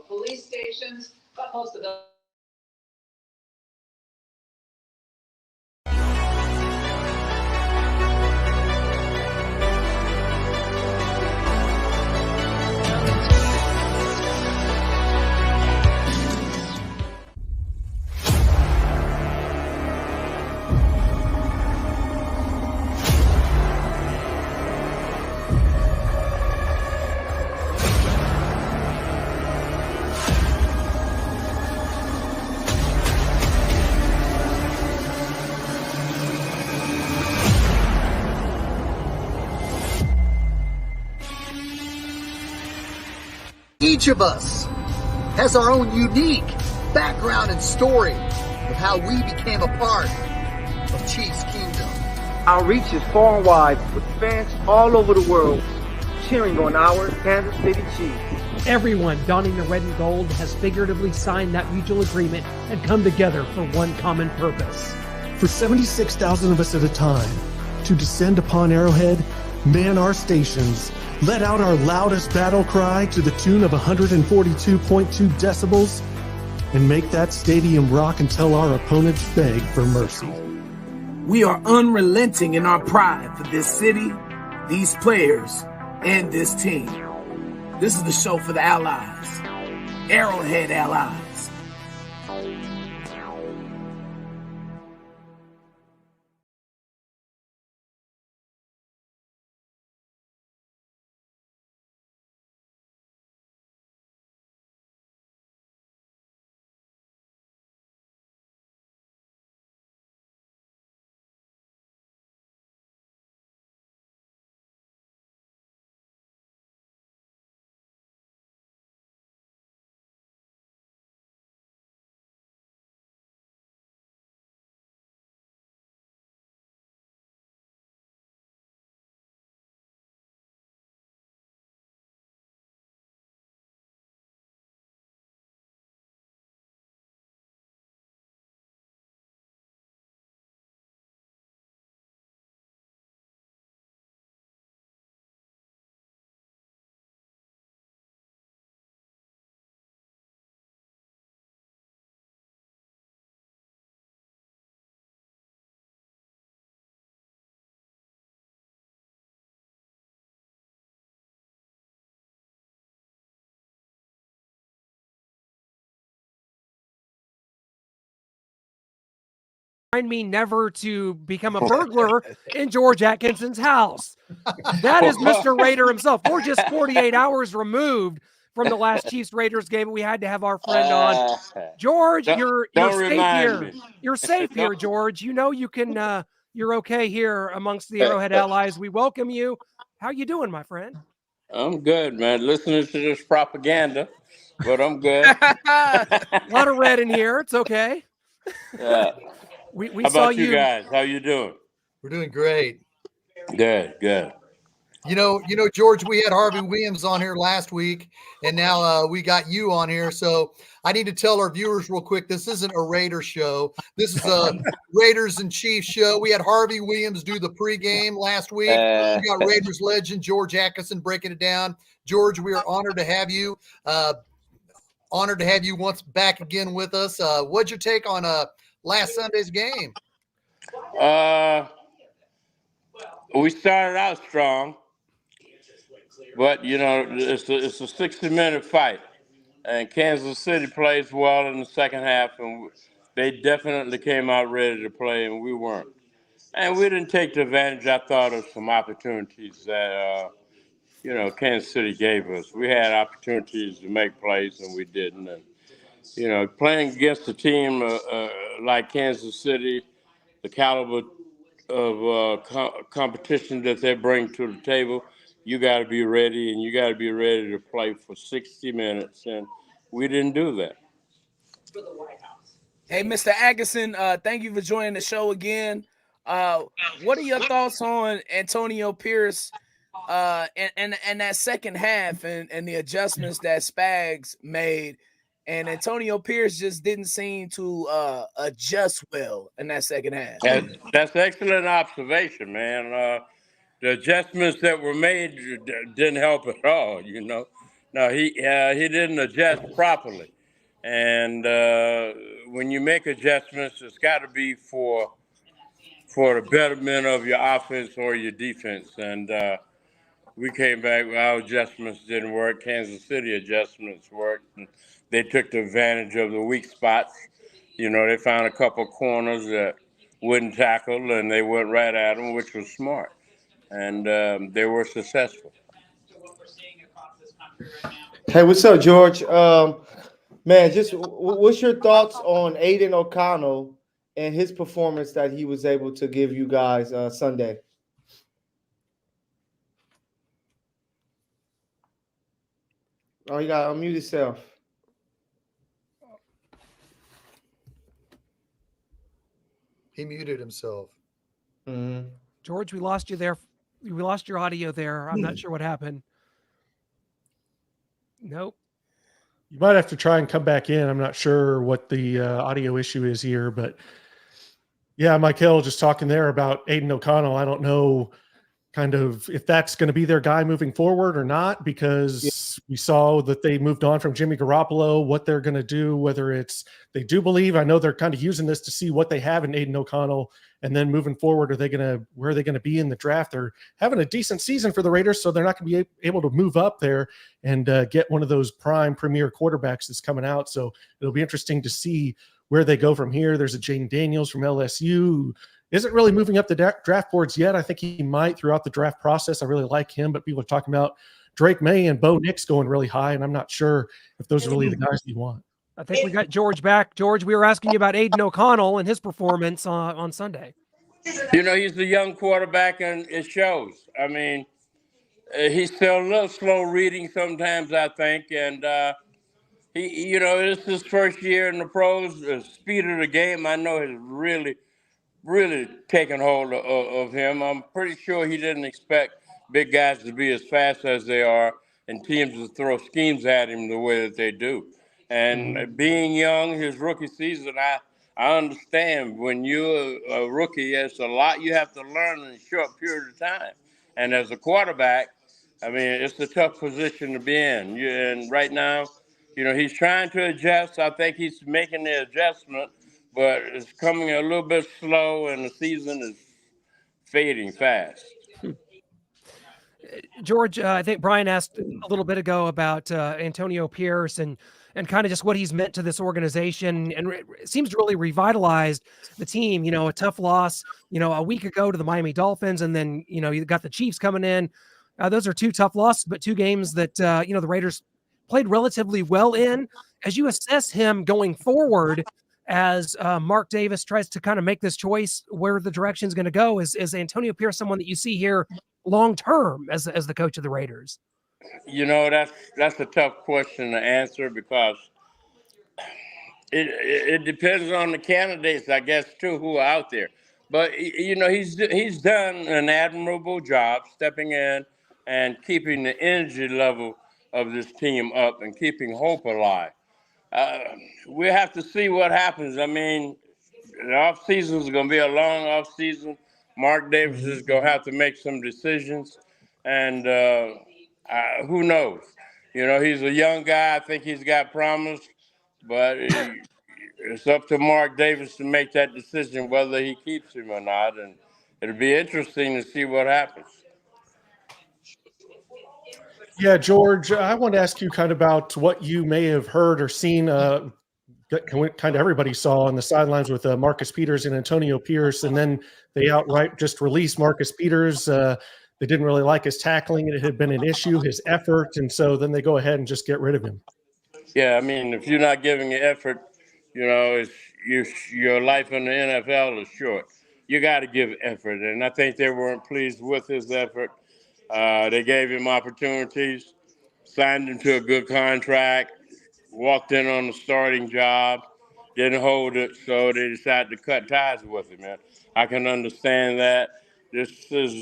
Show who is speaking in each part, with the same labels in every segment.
Speaker 1: police stations, but most of the
Speaker 2: Each of us has our own unique background and story of how we became a part of Chiefs Kingdom.
Speaker 3: Our reach is far and wide with fans all over the world cheering on our Kansas City Chiefs.
Speaker 4: Everyone donning the red and gold has figuratively signed that mutual agreement and come together for one common purpose.
Speaker 5: For 76,000 of us at a time, to descend upon Arrowhead, man our stations, let out our loudest battle cry to the tune of 142.2 decibels, and make that stadium rock until our opponents beg for mercy.
Speaker 6: We are unrelenting in our pride for this city, these players, and this team. This is the show for the Allies, Arrowhead Allies.
Speaker 4: Remind me never to become a burglar in George Atkinson's house. That is Mr. Raider himself. We're just 48 hours removed from the last Chiefs Raiders game. We had to have our friend on. George, you're safe here. You're safe here, George. You know you can. You're okay here amongst the Arrowhead Allies. We welcome you. How you doing, my friend?
Speaker 7: I'm good, man. Listening to this propaganda, but I'm good.
Speaker 4: A lot of red in here. It's okay.
Speaker 7: Yeah.
Speaker 4: We
Speaker 7: How
Speaker 4: saw
Speaker 7: about you guys? How you doing?
Speaker 2: We're doing great.
Speaker 7: Good, good.
Speaker 2: You know, George, we had Harvey Williams on here last week, and now we got you on here. So I need to tell our viewers real quick, this isn't a Raiders show. This is a Raiders and Chiefs show. We had Harvey Williams do the pregame last week. We got Raiders legend George Atkinson breaking it down. George, we are honored to have you. Honored to have you once back again with us. What's your take on last Sunday's game?
Speaker 7: We started out strong, but you know it's a 60-minute fight, and Kansas City plays well in the second half, and they definitely came out ready to play, and we weren't. And we didn't take the advantage, I thought, of some opportunities that Kansas City gave us. We had opportunities to make plays, and we didn't. And playing against a team like Kansas City, the caliber of competition that they bring to the table, you got to be ready, and you got to be ready to play for 60 minutes, and we didn't do that.
Speaker 6: Hey, Mr. Atkinson, thank you for joining the show again. What are your thoughts on Antonio Pierce and that second half and the adjustments that Spags made? And Antonio Pierce just didn't seem to adjust well in that second half.
Speaker 7: That's excellent observation, man. The adjustments that were made didn't help at all, No, he didn't adjust properly. And when you make adjustments, it's got to be for the betterment of your offense or your defense. And we came back, our adjustments didn't work. Kansas City adjustments worked. And they took the advantage of the weak spots. You know, they found a couple corners that wouldn't tackle, and they went right at them, which was smart. And they were successful.
Speaker 3: Hey, what's up, George? Man, just what's your thoughts on Aiden O'Connell and his performance that he was able to give you guys Sunday? Oh, you got to unmute yourself.
Speaker 2: He muted himself.
Speaker 3: Mm-hmm.
Speaker 4: George, we lost you there. We lost your audio there. I'm not sure what happened. Nope.
Speaker 5: You might have to try and come back in. I'm not sure what the audio issue is here, but yeah, Michael just talking there about Aiden O'Connell. I don't know kind of if that's going to be their guy moving forward or not, because we saw that they moved on from Jimmy Garoppolo, what they're going to do, whether it's they do believe, I know they're kind of using this to see what they have in Aiden O'Connell, and then moving forward, where are they going to be in the draft? They're having a decent season for the Raiders, so they're not going to be able to move up there and get one of those prime premier quarterbacks that's coming out. So it'll be interesting to see where they go from here. There's a Jaden Daniels from LSU, isn't really moving up the draft boards yet. I think he might throughout the draft process. I really like him, but people are talking about Drake May and Bo Nix going really high, and I'm not sure if those are really the guys you want.
Speaker 4: I think we got George back. George, we were asking you about Aiden O'Connell and his performance on Sunday.
Speaker 7: You know, he's a young quarterback, and it shows. I mean, he's still a little slow reading sometimes, I think, and he, this is his first year in the pros. The speed of the game, I know, has really taken hold of him. I'm pretty sure he didn't expect big guys to be as fast as they are and teams to throw schemes at him the way that they do. And being young, his rookie season, I understand when you're a rookie, it's a lot you have to learn in a short period of time. And as a quarterback, I mean, it's a tough position to be in. And right now, he's trying to adjust. I think he's making the adjustment, but it's coming a little bit slow, and the season is fading fast.
Speaker 4: George, I think Brian asked a little bit ago about Antonio Pierce and kind of just what he's meant to this organization, and it seems to really revitalized the team. A tough loss, a week ago to the Miami Dolphins, and then you got the Chiefs coming in. Those are two tough losses, but two games that the Raiders played relatively well in. As you assess him going forward, as Mark Davis tries to kind of make this choice where the direction is going to go, is Antonio Pierce someone that you see here long term as the coach of the Raiders?
Speaker 7: That's a tough question to answer, because it depends on the candidates, I guess, too, who are out there. But he's done an admirable job stepping in and keeping the energy level of this team up and keeping hope alive. We have to see what happens. I mean, the off season is going to be a long off season. Mark Davis is going to have to make some decisions, and who knows? He's a young guy. I think he's got promise, but it's up to Mark Davis to make that decision whether he keeps him or not, and it'll be interesting to see what happens.
Speaker 5: Yeah, George, I want to ask you kind of about what you may have heard or seen. Kind of everybody saw on the sidelines with Marcus Peters and Antonio Pierce, and then they outright just released Marcus Peters. They didn't really like his tackling. It had been an issue, his effort, and so then they go ahead and just get rid of him.
Speaker 7: Yeah, I mean, if you're not giving your effort, your life in the NFL is short. You got to give effort, and I think they weren't pleased with his effort. They gave him opportunities, signed him to a good contract, walked in on the starting job, didn't hold it, so they decided to cut ties with him. Man, I can understand that. This is,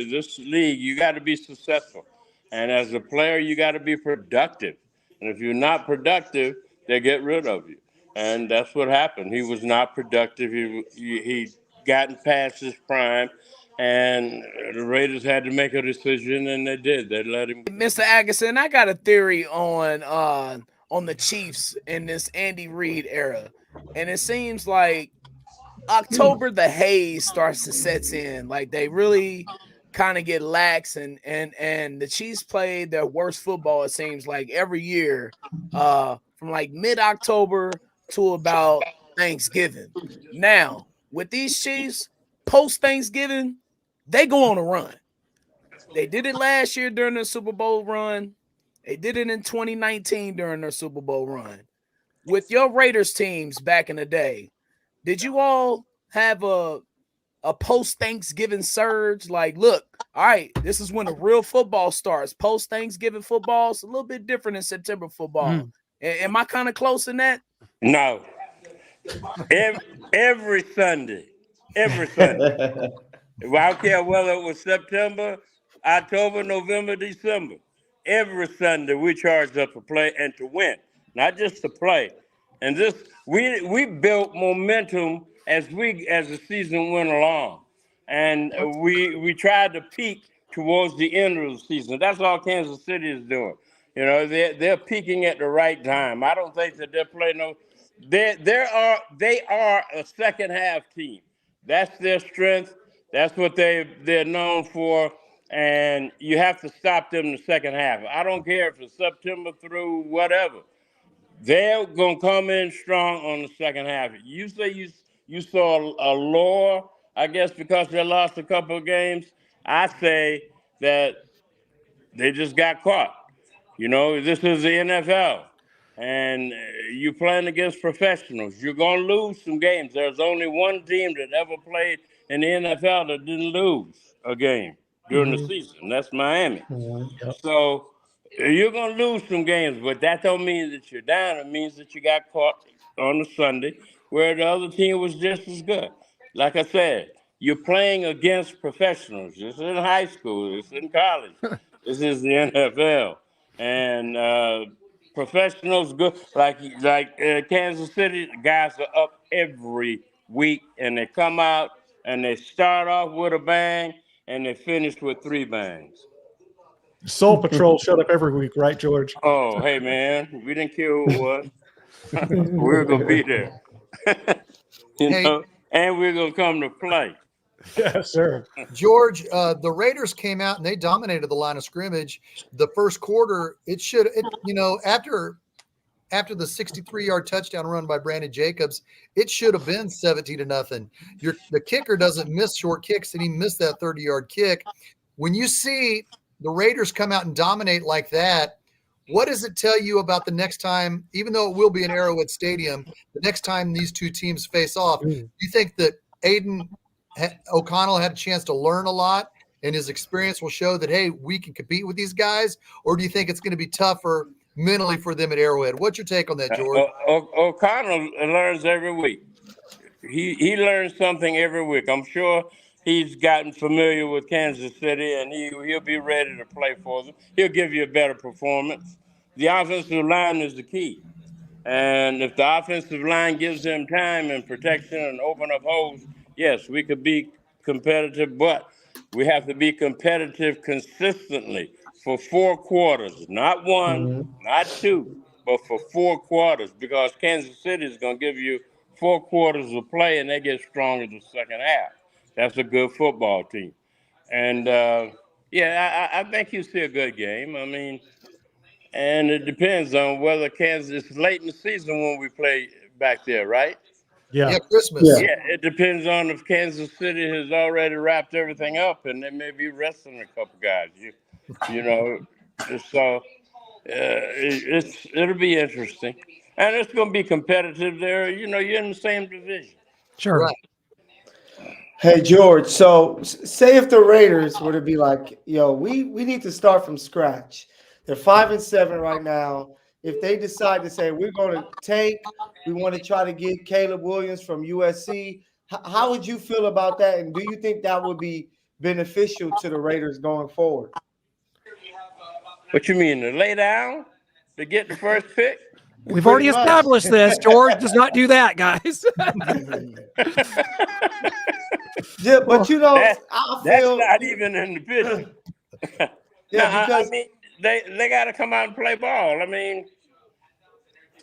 Speaker 7: this league, you got to be successful. And as a player, you got to be productive. And if you're not productive, they get rid of you. And that's what happened. He was not productive. He gotten past his prime. and the Raiders had to make a decision, and they did. They let him.
Speaker 6: Mr. Atkinson, I got a theory on the Chiefs in this Andy Reid era, and it seems like October the haze starts to set in. Like they really kind of get lax, and the Chiefs played their worst football, it seems like, every year from like mid-October to about Thanksgiving. Now with these Chiefs post Thanksgiving, they go on a run. They did it last year during their Super Bowl run. They did it in 2019 during their Super Bowl run. With your Raiders teams back in the day, did you all have a post-Thanksgiving surge? Like, look, all right, this is when the real football starts. Post-Thanksgiving football is a little bit different than September football. Am I kind of close in that?
Speaker 7: No. Every Sunday. Well, I don't care whether it was September, October, November, December. Every Sunday we charged up to play and to win, not just to play. And this we built momentum as the season went along, and we tried to peak towards the end of the season. That's all Kansas City is doing. You know, they're peaking at the right time. I don't think that they're playing no. They are a second half team. That's their strength. That's what they're known for, and you have to stop them in the second half. I don't care if it's September through whatever. They're gonna come in strong on the second half. You say you saw a lower, I guess, because they lost a couple of games. I say that they just got caught. You know, this is the NFL, and you're playing against professionals. You're gonna lose some games. There's only one team that ever played in the NFL that didn't lose a game during the season. That's Miami. So you're going to lose some games, but that don't mean that you're down. It means that you got caught on the Sunday where the other team was just as good. Like I said, you're playing against professionals. This is in high school. This is in college. This is the NFL. And professionals good. Like Kansas City, guys are up every week, and they come out and they start off with a bang, and they finish with 3 bangs.
Speaker 5: Soul Patrol showed up every week, right, George?
Speaker 7: Oh, hey, man, we didn't care who it was. We're going to be there. know, and we're going to come to play.
Speaker 5: Yes, sir.
Speaker 2: George, the Raiders came out and they dominated the line of scrimmage. The first quarter, after the 63-yard touchdown run by Brandon Jacobs, it should have been 17-0. The kicker doesn't miss short kicks, and he missed that 30-yard kick. When you see the Raiders come out and dominate like that, what does it tell you about the next time, even though it will be an Arrowhead Stadium, the next time these two teams face off? Do you think that Aiden O'Connell had a chance to learn a lot and his experience will show that, hey, we can compete with these guys? Or do you think it's going to be tougher mentally for them at Arrowhead? What's your take on that, George?
Speaker 7: O'Connell learns every week. He learns something every week. I'm sure he's gotten familiar with Kansas City, and he'll be ready to play for them. He'll give you a better performance. The offensive line is the key. And if the offensive line gives them time and protection and open up holes, yes, we could be competitive, but we have to be competitive consistently for 4 quarters, not one, not 2, but for 4 quarters, because Kansas City is going to give you 4 quarters of play, and they get strong in the second half. That's a good football team. And, I think you see a good game. I mean, and it depends on whether Kansas is late in the season when we play back there, right?
Speaker 2: Yeah, Christmas.
Speaker 7: Yeah, it depends on if Kansas City has already wrapped everything up, and they may be resting a couple guys. You know, so it'll be interesting, and it's going to be competitive there. You know, you're in the same division.
Speaker 4: Sure.
Speaker 2: Right.
Speaker 3: Hey, George, so say if the Raiders were to be like, yo, we need to start from scratch. They're 5-7 right now. If they decide to say, we're going to tank, we want to try to get Caleb Williams from USC, how would you feel about that? And do you think that would be beneficial to the Raiders going forward?
Speaker 7: What you mean, to lay down to get the first pick?
Speaker 4: We've already established this. George does not do that, guys.
Speaker 3: Yeah, but you know,
Speaker 7: That,
Speaker 3: I
Speaker 7: that's
Speaker 3: feel
Speaker 7: not even in the picture.
Speaker 3: yeah,
Speaker 7: Now, I
Speaker 3: because
Speaker 7: mean, they got to come out and play ball. I mean,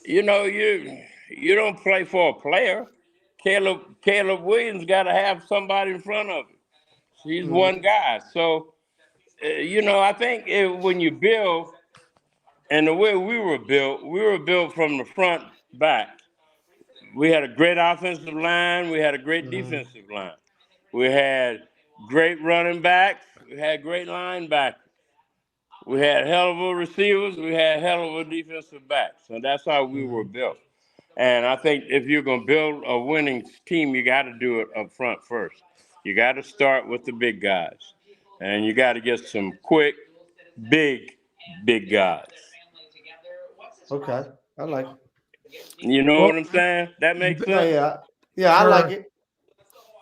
Speaker 7: you know, you don't play for a player. Caleb Williams got to have somebody in front of him. He's one guy. So, you know, I think when you build, and the way we were built from the front back. We had a great offensive line. We had a great defensive line. We had great running backs. We had great linebackers. We had hell of a receivers. We had hell of a defensive backs. And that's how we were built. And I think if you're going to build a winning team, you got to do it up front first. You got to start with the big guys. And you got to get some quick, big guys.
Speaker 3: okay, I like it.
Speaker 7: You know
Speaker 4: Well,
Speaker 7: what I'm saying? That makes
Speaker 3: Yeah,
Speaker 7: sense?
Speaker 3: yeah, I like it.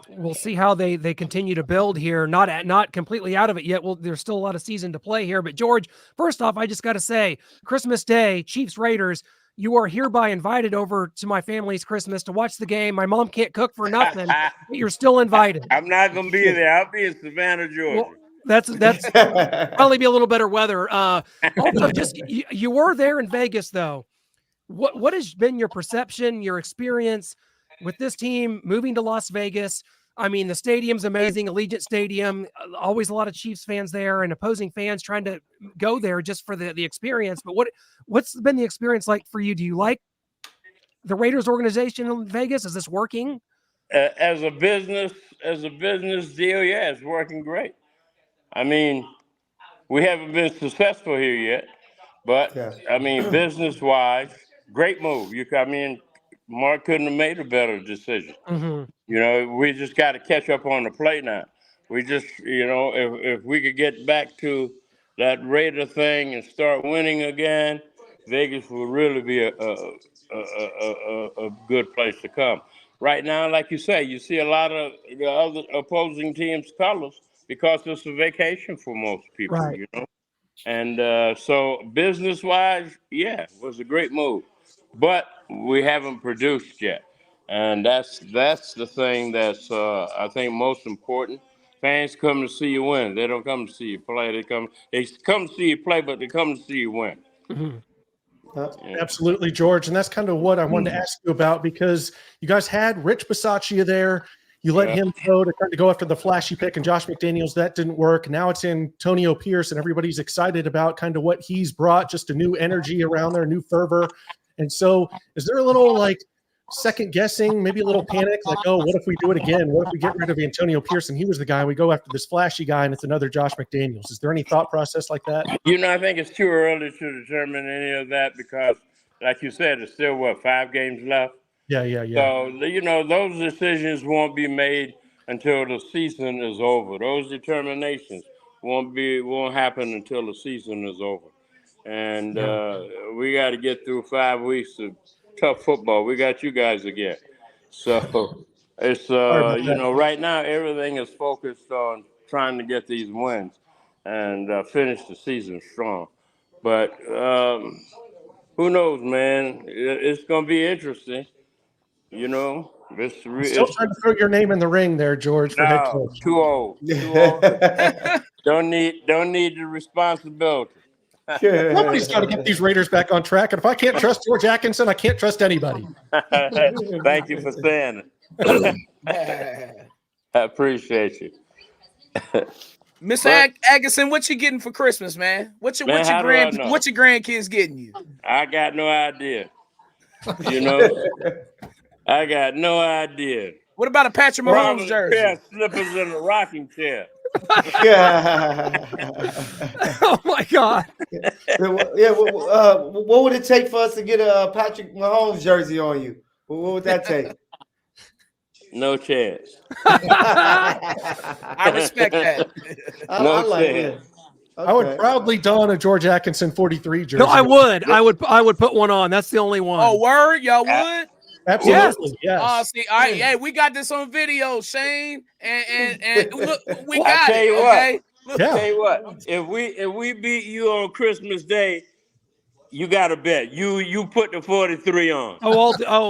Speaker 4: We'll see how they continue to build here. Not completely out of it yet. Well, there's still a lot of season to play here. But George, first off, I just got to say, Christmas Day, Chiefs Raiders. You are hereby invited over to my family's Christmas to watch the game. My mom can't cook for nothing, but you're still invited.
Speaker 7: I'm not gonna be there. I'll be in Savannah, Georgia.
Speaker 4: Well, that's probably be a little better weather. Also, just you were there in Vegas, though. What has been your perception, your experience with this team moving to Las Vegas? I mean, the stadium's amazing, Allegiant Stadium. Always a lot of Chiefs fans there and opposing fans trying to go there just for the experience. But what's been the experience like for you? Do you like the Raiders organization in Vegas? Is this working?
Speaker 7: As a business deal, yeah, it's working great. I mean, we haven't been successful here yet, but
Speaker 3: Yeah.
Speaker 7: I mean, business-wise, great move. I mean, Mark couldn't have made a better decision.
Speaker 4: Mm-hmm.
Speaker 7: You know, we just got to catch up on the play now. We just, you know, if we could get back to that Raider thing and start winning again, Vegas will really be a good place to come. Right now, like you say, you see a lot of the other opposing teams' colors because it's a vacation for most people,
Speaker 4: Right.
Speaker 7: you know. And so business-wise, yeah, it was a great move. But we haven't produced yet. And that's the thing that's, I think, most important. Fans come to see you win. They don't come to see you play. They come to see you play, but they come to see you win.
Speaker 4: Mm-hmm.
Speaker 7: Yeah.
Speaker 5: Absolutely, George. And that's kind of what I wanted to ask you about, because you guys had Rich Bisaccia there. You let him go to go after the flashy pick, and Josh McDaniels. That didn't work. Now it's Antonio Pierce, and everybody's excited about kind of what he's brought, just a new energy around there, new fervor. And so is there a little like second guessing, maybe a little panic, like, oh, what if we do it again? What if we get rid of Antonio Pierce and he was the guy? We go after this flashy guy and it's another Josh McDaniels. Is there any thought process like that?
Speaker 7: You know, I think it's too early to determine any of that because, like you said, there's still, 5 games left?
Speaker 5: Yeah.
Speaker 7: So, you know, those decisions won't be made until the season is over. Those determinations won't happen until the season is over. And we got to get through 5 weeks of tough football. We got you guys again. So it's, you know, right now everything is focused on trying to get these wins and finish the season strong. But who knows, man? It's going to be interesting. You know,
Speaker 5: Still trying to throw your name in the ring there, George, for head coach.
Speaker 7: Too old. Don't need the responsibility.
Speaker 5: Somebody's got to get these Raiders back on track. And if I can't trust George Atkinson, I can't trust anybody.
Speaker 7: Thank you for saying it. I appreciate you.
Speaker 6: Mr. Atkinson, what you getting for Christmas, man? What your grandkids getting you?
Speaker 7: I got no idea. You know, I got no idea.
Speaker 6: What about a Patrick Mahomes jersey?
Speaker 7: Pair of slippers in a rocking chair.
Speaker 4: Oh my God!
Speaker 3: Yeah, what would it take for us to get a Patrick Mahomes jersey on you? What would that take?
Speaker 7: No chance.
Speaker 6: I respect that.
Speaker 7: No
Speaker 3: I like
Speaker 7: chance.
Speaker 3: it.
Speaker 5: Okay. I would proudly don a George Atkinson 43 jersey.
Speaker 4: No, I would. I would put one on. That's the only one.
Speaker 6: Oh, word? Y'all would?
Speaker 5: Absolutely, yes.
Speaker 6: Oh, see, all right, hey, we got this on video, Shane, and look, we got
Speaker 7: tell you
Speaker 6: it. Okay,
Speaker 7: I'll tell you what. If we beat you on Christmas Day, you got to bet. You put the 43 on.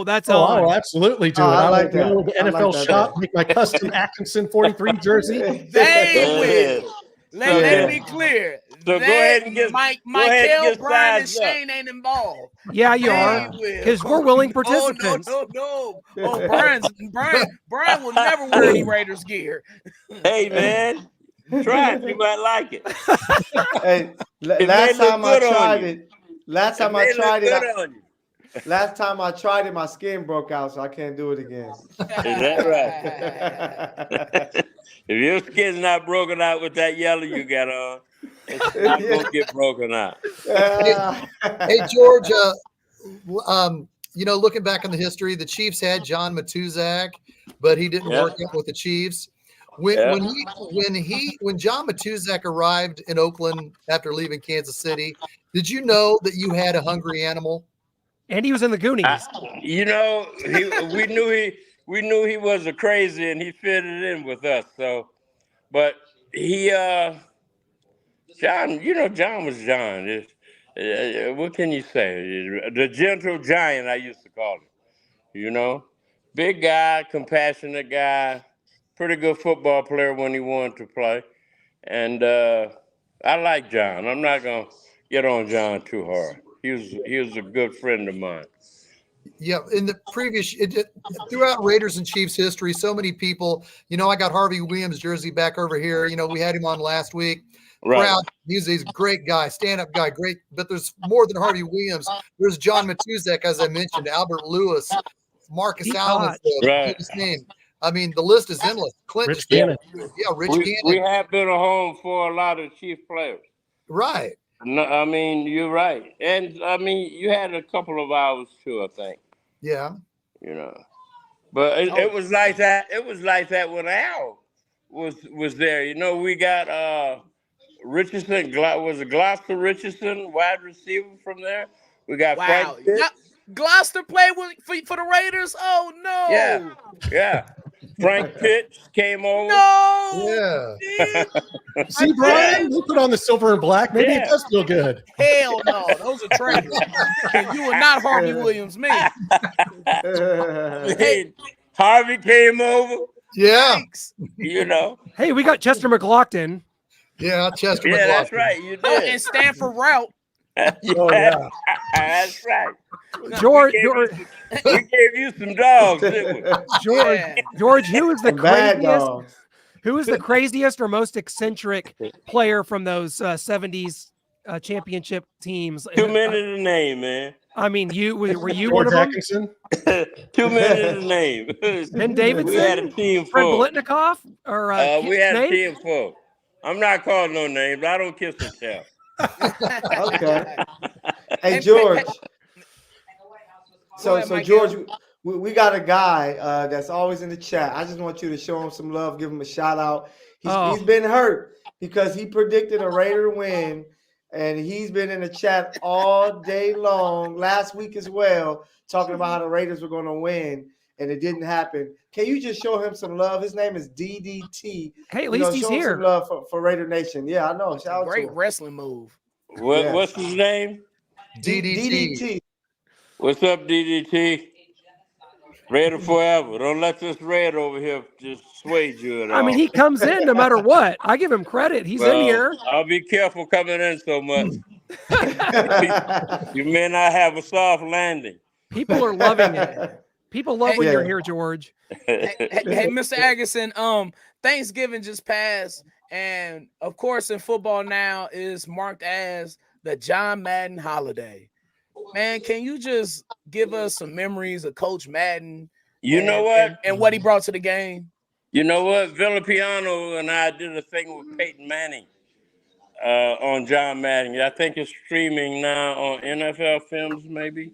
Speaker 4: That's
Speaker 5: Oh,
Speaker 4: on.
Speaker 5: I'll absolutely do
Speaker 3: Oh,
Speaker 5: it.
Speaker 3: I
Speaker 5: I will
Speaker 3: like that.
Speaker 5: go to the
Speaker 3: I like
Speaker 5: NFL
Speaker 3: that
Speaker 5: shop,
Speaker 3: bet.
Speaker 5: make my custom Atkinson 43 jersey.
Speaker 6: They
Speaker 7: There it
Speaker 6: will.
Speaker 7: is.
Speaker 6: Let
Speaker 3: Yeah.
Speaker 6: it be clear.
Speaker 7: So go ahead and get
Speaker 6: Michael, Brian, and
Speaker 7: sized up.
Speaker 6: Shane ain't involved.
Speaker 4: Yeah, you
Speaker 6: They
Speaker 4: are.
Speaker 6: will.
Speaker 4: Because we're willing
Speaker 6: Oh,
Speaker 4: participants.
Speaker 6: no. Oh, Brian will never wear any Raiders gear.
Speaker 7: Hey, man, try it. You might like it.
Speaker 3: Hey,
Speaker 7: It
Speaker 3: last
Speaker 7: may look
Speaker 3: time I
Speaker 7: good on
Speaker 3: tried
Speaker 7: you.
Speaker 3: it, last
Speaker 7: It
Speaker 3: time I
Speaker 7: may look
Speaker 3: tried it,
Speaker 7: good on you.
Speaker 3: last time I tried it, my skin broke out, so I can't do it again.
Speaker 7: Is that right? If your skin's not broken out with that yellow you got on, it's not gonna get broken out.
Speaker 2: Hey, George, looking back on the history, the Chiefs had John Matuzak, but he didn't work out with the Chiefs. When John Matuzak arrived in Oakland after leaving Kansas City, did you know that you had a hungry animal?
Speaker 4: And he was in the Goonies.
Speaker 7: We knew he was a crazy, and he fitted in with us. So, but John, John was John. What can you say? The gentle giant, I used to call him. Big guy, compassionate guy, pretty good football player when he wanted to play. And I like John. I'm not gonna get on John too hard. He was a good friend of mine.
Speaker 2: Yeah, in the throughout Raiders and Chiefs history, so many people. I got Harvey Williams jersey back over here. We had him on last week.
Speaker 7: Right.
Speaker 2: Proud. He's a great guy, stand-up guy, great. But there's more than Harvey Williams. There's John Matuzak, as I mentioned, Albert Lewis, Marcus Allen,
Speaker 7: Right.
Speaker 2: his name. I mean, the list is endless.
Speaker 5: Rich Gannon.
Speaker 2: Yeah, Rich Gannon.
Speaker 7: We have been a home for a lot of Chief players.
Speaker 2: Right.
Speaker 7: No, I mean, you're right. And I mean, you had a couple of hours too, I think.
Speaker 2: Yeah.
Speaker 7: But it was like that. It was like that when Al was there. We got Richardson, was it Gloucester Richardson, wide receiver from there? We got
Speaker 6: Wow.
Speaker 7: Frank Pitts.
Speaker 6: Gloucester played for the Raiders? Oh, no.
Speaker 7: Yeah. Frank Pitts came over.
Speaker 6: No.
Speaker 2: Yeah.
Speaker 5: See, Brian, we put on the silver and black. Maybe it does feel good.
Speaker 6: Hell no. Those are traitors. You are not Harvey Williams, me.
Speaker 7: Hey, Harvey came over.
Speaker 2: Yeah.
Speaker 6: Thanks.
Speaker 4: Hey, we got Chester McLaughlin.
Speaker 2: Yeah, Chester
Speaker 7: Yeah,
Speaker 2: McLaughlin.
Speaker 7: that's right. You did.
Speaker 6: And Stanford Route.
Speaker 5: Yeah.
Speaker 7: That's right.
Speaker 4: George,
Speaker 7: We gave you some dogs, didn't we?
Speaker 4: George, who is the
Speaker 3: Bad
Speaker 4: craziest?
Speaker 3: dogs.
Speaker 4: Who is the craziest or most eccentric player from those 70s championship teams?
Speaker 7: Too many to name, man.
Speaker 4: I mean, were you one
Speaker 5: George
Speaker 4: of them?
Speaker 5: Atkinson.
Speaker 7: Too many to name.
Speaker 4: Ben Davidson?
Speaker 7: We had a team
Speaker 4: Fred
Speaker 7: full.
Speaker 4: Biletnikoff? Or
Speaker 7: We had a
Speaker 4: Snape?
Speaker 7: team full. I'm not calling no names. I don't kiss and tell.
Speaker 3: Okay. Hey, George. So George, we got a guy that's always in the chat. I just want you to show him some love, give him a shout out. He's been hurt because he predicted a Raider win, and he's been in the chat all day long last week as well, talking about how the Raiders were going to win, and it didn't happen. Can you just show him some love? His name is DDT.
Speaker 4: Hey, at least he's
Speaker 3: show him
Speaker 4: here.
Speaker 3: some love for Raider Nation. Yeah, I know. Shout out to
Speaker 6: Great
Speaker 3: him.
Speaker 6: wrestling move.
Speaker 7: What's his name?
Speaker 2: DDT.
Speaker 7: What's up, DDT? Raider forever. Don't let this Red over here just sway you at all.
Speaker 4: I mean, he comes in no matter what. I give him credit. He's in here.
Speaker 7: I'll be careful coming in so much. You may not have a soft landing.
Speaker 4: People are loving it. People love when you're here, George.
Speaker 6: Hey, Mr. Atkinson, Thanksgiving just passed, and of course in football now is marked as the John Madden holiday. Man, can you just give us some memories of Coach Madden?
Speaker 7: Know what?
Speaker 6: And what he brought to the game?
Speaker 7: You know what? Villapiano and I did a thing with Peyton Manning on John Madden. I think it's streaming now on NFL Films, maybe.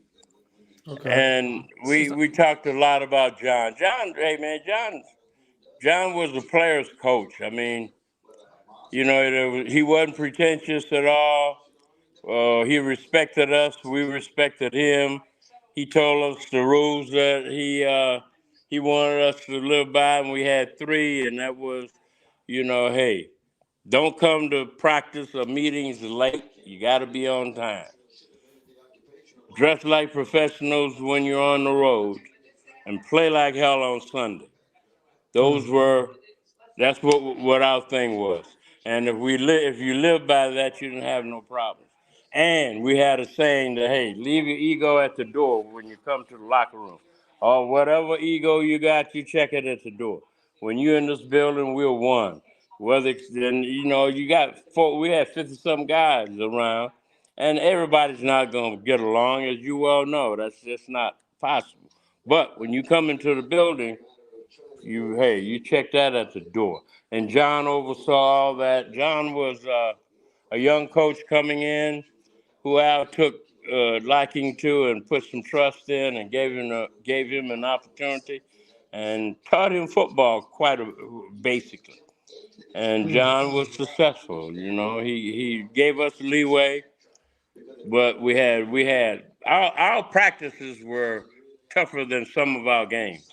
Speaker 3: Okay.
Speaker 7: And we talked a lot about John. John was the player's coach. I mean, he wasn't pretentious at all. He respected us. We respected him. He told us the rules that he wanted us to live by, and we had 3, and that was, hey, don't come to practice or meetings late. You got to be on time. dress like professionals when you're on the road, and play like hell on Sunday. That's what our thing was. And if you live by that, you didn't have no problems. And we had a saying that, hey, leave your ego at the door when you come to the locker room. Or whatever ego you got, you check it at the door. When you're in this building, we're one. Whether then you got we had 50-some guys around, and everybody's not gonna get along, as you well know. That's just not possible. But when you come into the building, you check that at the door. And John oversaw all that. John was a young coach coming in who Al took liking to and put some trust in and gave him an opportunity and taught him football basically. And John was successful. He gave us leeway, but we had our practices were tougher than some of our games.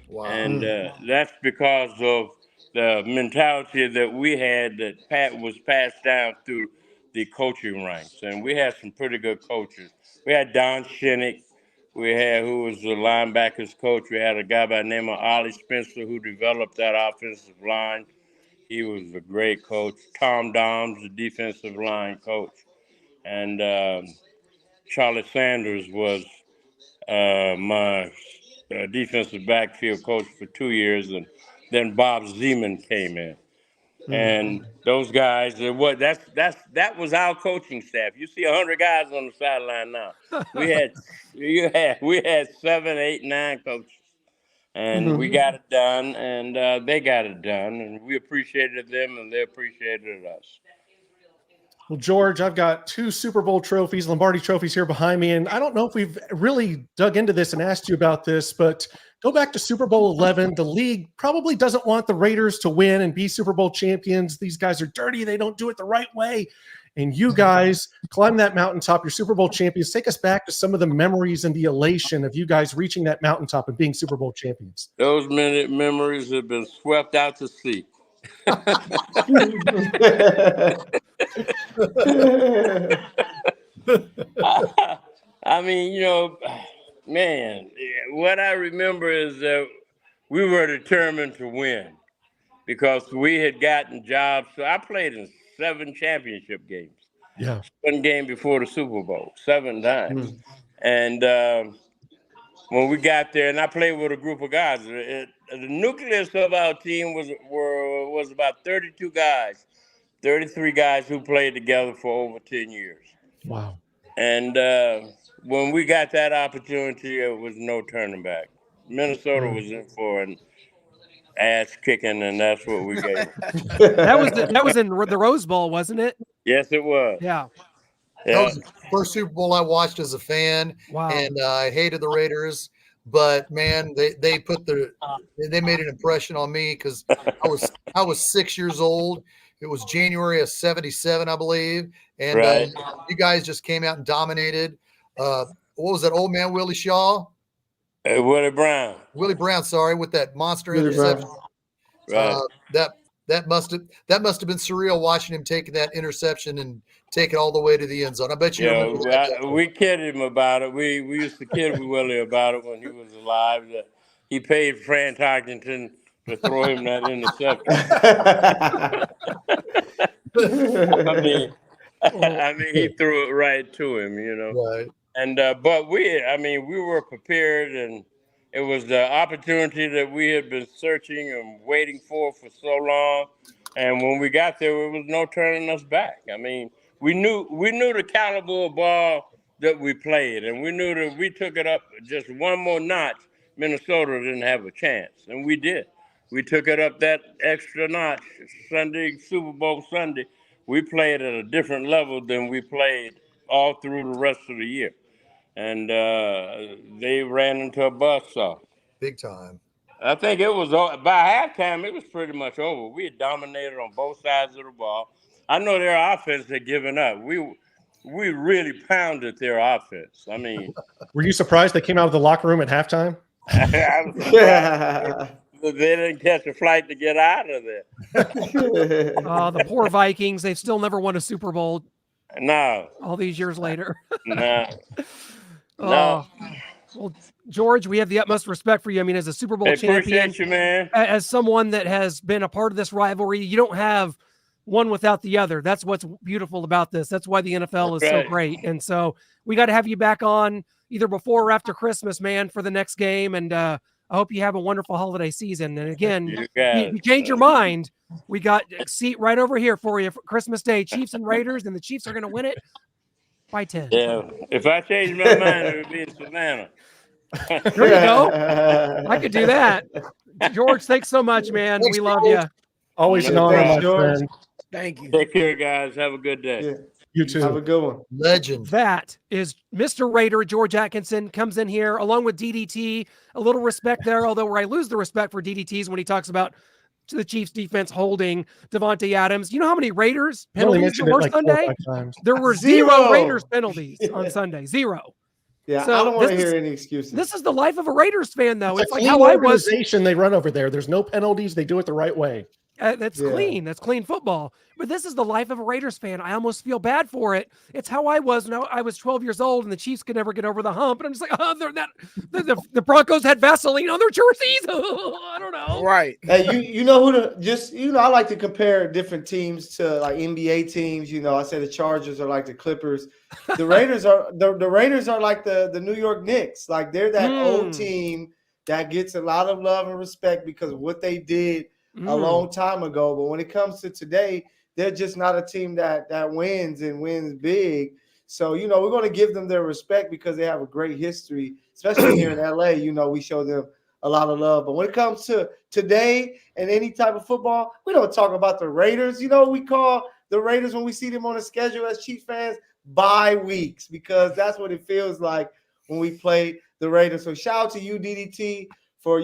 Speaker 2: Wow.
Speaker 7: And that's because of the mentality that we had that was passed down through the coaching ranks. And we had some pretty good coaches. We had Don Shinnick, who was the linebackers coach. We had a guy by the name of Ollie Spencer who developed that offensive line. He was a great coach. Tom Doms, the defensive line coach. And Charlie Sanders was my defensive backfield coach for 2 years, and then Bob Zeman came in. And those guys, that was our coaching staff. You see 100 guys on the sideline now. We had 7, 8, 9 coaches, and we got it done, and they got it done, and we appreciated them, and they appreciated us.
Speaker 5: Well, George, I've got 2 Super Bowl trophies, Lombardi trophies here behind me. And I don't know if we've really dug into this and asked you about this, but go back to Super Bowl 11. The league probably doesn't want the Raiders to win and be Super Bowl champions. These guys are dirty. They don't do it the right way. And you guys climb that mountaintop. You're Super Bowl champions. Take us back to some of the memories and the elation of you guys reaching that mountaintop and being Super Bowl champions.
Speaker 7: Those memories have been swept out to sea. I mean, man, what I remember is that we were determined to win because we had gotten jobs. So I played in 7 championship games.
Speaker 5: Yeah.
Speaker 7: 1 game before the Super Bowl, 7 times. And when we got there, and I played with a group of guys, the nucleus of our team was about 32 guys, 33 guys who played together for over 10 years.
Speaker 5: Wow.
Speaker 7: And when we got that opportunity, it was no turning back. Minnesota was in for an ass kicking, and that's what we gave.
Speaker 4: That was in the Rose Bowl, wasn't it?
Speaker 7: Yes, it was.
Speaker 4: Yeah.
Speaker 2: That was the first Super Bowl I watched as a fan.
Speaker 4: Wow.
Speaker 2: And I hated the Raiders, but man, they made an impression on me because I was 6 years old. It was January of '77, I believe, and
Speaker 7: Right.
Speaker 2: You guys just came out and dominated. What was that, old man Willie Shaw?
Speaker 7: Willie Brown.
Speaker 2: Willie Brown, sorry, with that monster
Speaker 3: Willie
Speaker 2: interception.
Speaker 3: Brown.
Speaker 7: Right.
Speaker 2: That must have been surreal watching him take that interception and take it all the way to the end zone. I bet you remember that.
Speaker 7: We kidded him about it. We used to kid Willie about it when he was alive. That he paid Fran Tarkenton to throw him that interception. I mean, he threw it right to him,
Speaker 2: Right.
Speaker 7: And but we were prepared, and it was the opportunity that we had been searching and waiting for so long. And when we got there, there was no turning us back. I mean, we knew the caliber of ball that we played, and we knew that if we took it up just one more notch, Minnesota didn't have a chance, and we did. We took it up that extra notch Sunday, Super Bowl Sunday. We played at a different level than we played all through the rest of the year. And they ran into a buzzsaw.
Speaker 2: Big time.
Speaker 7: I think it was by halftime. It was pretty much over. We had dominated on both sides of the ball. I know their offense had given up. We really pounded their offense. I mean,
Speaker 5: Were you surprised they came out of the locker room at halftime?
Speaker 7: I was surprised. They didn't catch a flight to get out of there.
Speaker 4: The poor Vikings. They've still never won a Super Bowl
Speaker 7: No.
Speaker 4: all these years later.
Speaker 7: No. No.
Speaker 4: Well, George, we have the utmost respect for you. I mean, as a Super Bowl
Speaker 7: I
Speaker 4: champion,
Speaker 7: appreciate you, man.
Speaker 4: as someone that has been a part of this rivalry, you don't have one without the other. That's what's beautiful about this. That's why the NFL is so
Speaker 7: Right.
Speaker 4: great. And so we got to have you back on either before or after Christmas, man, for the next game. And I hope you have a wonderful holiday season. And again, if you change your mind, we got a seat right over here for you for Christmas Day, Chiefs and Raiders, and the Chiefs are going to win it by 10.
Speaker 7: Yeah. If I change my mind, it would be in Savannah.
Speaker 4: There you go. I could do that. George, thanks so much, man.
Speaker 2: Thanks,
Speaker 4: we love
Speaker 2: George.
Speaker 4: you.
Speaker 5: Always an
Speaker 3: Yeah,
Speaker 5: honor,
Speaker 3: thanks,
Speaker 5: my
Speaker 3: George.
Speaker 5: friend.
Speaker 6: Thank you.
Speaker 7: Take care, guys. Have a good day.
Speaker 3: Yeah.
Speaker 5: You too.
Speaker 3: Have a good one.
Speaker 2: Legend.
Speaker 4: That is Mr. Raider George Atkinson comes in here along with DDT. A little respect there, although where I lose the respect for DDT's when he talks about the Chiefs defense holding Devontae Adams. You know how many Raiders
Speaker 5: You only
Speaker 4: penalties
Speaker 5: mentioned
Speaker 4: there
Speaker 5: it
Speaker 4: were
Speaker 5: like 4 or
Speaker 4: Sunday?
Speaker 5: 5 times.
Speaker 4: There were
Speaker 3: Zero.
Speaker 4: zero Raiders penalties on Sunday. Zero.
Speaker 3: Yeah,
Speaker 4: So
Speaker 3: I don't want to
Speaker 4: this
Speaker 3: hear
Speaker 4: is-
Speaker 3: any excuses.
Speaker 4: This is the life of a Raiders fan, though.
Speaker 5: It's
Speaker 4: It's
Speaker 5: a
Speaker 4: like
Speaker 5: clean
Speaker 4: how I was.
Speaker 5: organization they run over there. There's no penalties. They do it the right way.
Speaker 4: That's
Speaker 3: Yeah.
Speaker 4: clean. That's clean football. But this is the life of a Raiders fan. I almost feel bad for it. It's how I was when I was 12 years old and the Chiefs could never get over the hump. And I'm just like, oh, the Broncos had Vaseline on their jerseys. I don't know.
Speaker 6: Right.
Speaker 3: Hey, you know who I like to compare different teams to like NBA teams. I say the Chargers are like the Clippers. The Raiders are the Raiders are like the New York Knicks. Like they're that old team that gets a lot of love and respect because of what they did a long time ago. But when it comes to today, they're just not a team that wins and wins big. So, we're going to give them their respect because they have a great history, especially here in LA. We show them a lot of love. But when it comes to today and any type of football, we don't talk about the Raiders. We call the Raiders when we see them on the schedule as Chiefs fans bye weeks because that's what it feels like when we play the Raiders. So shout out to you, DDT, for,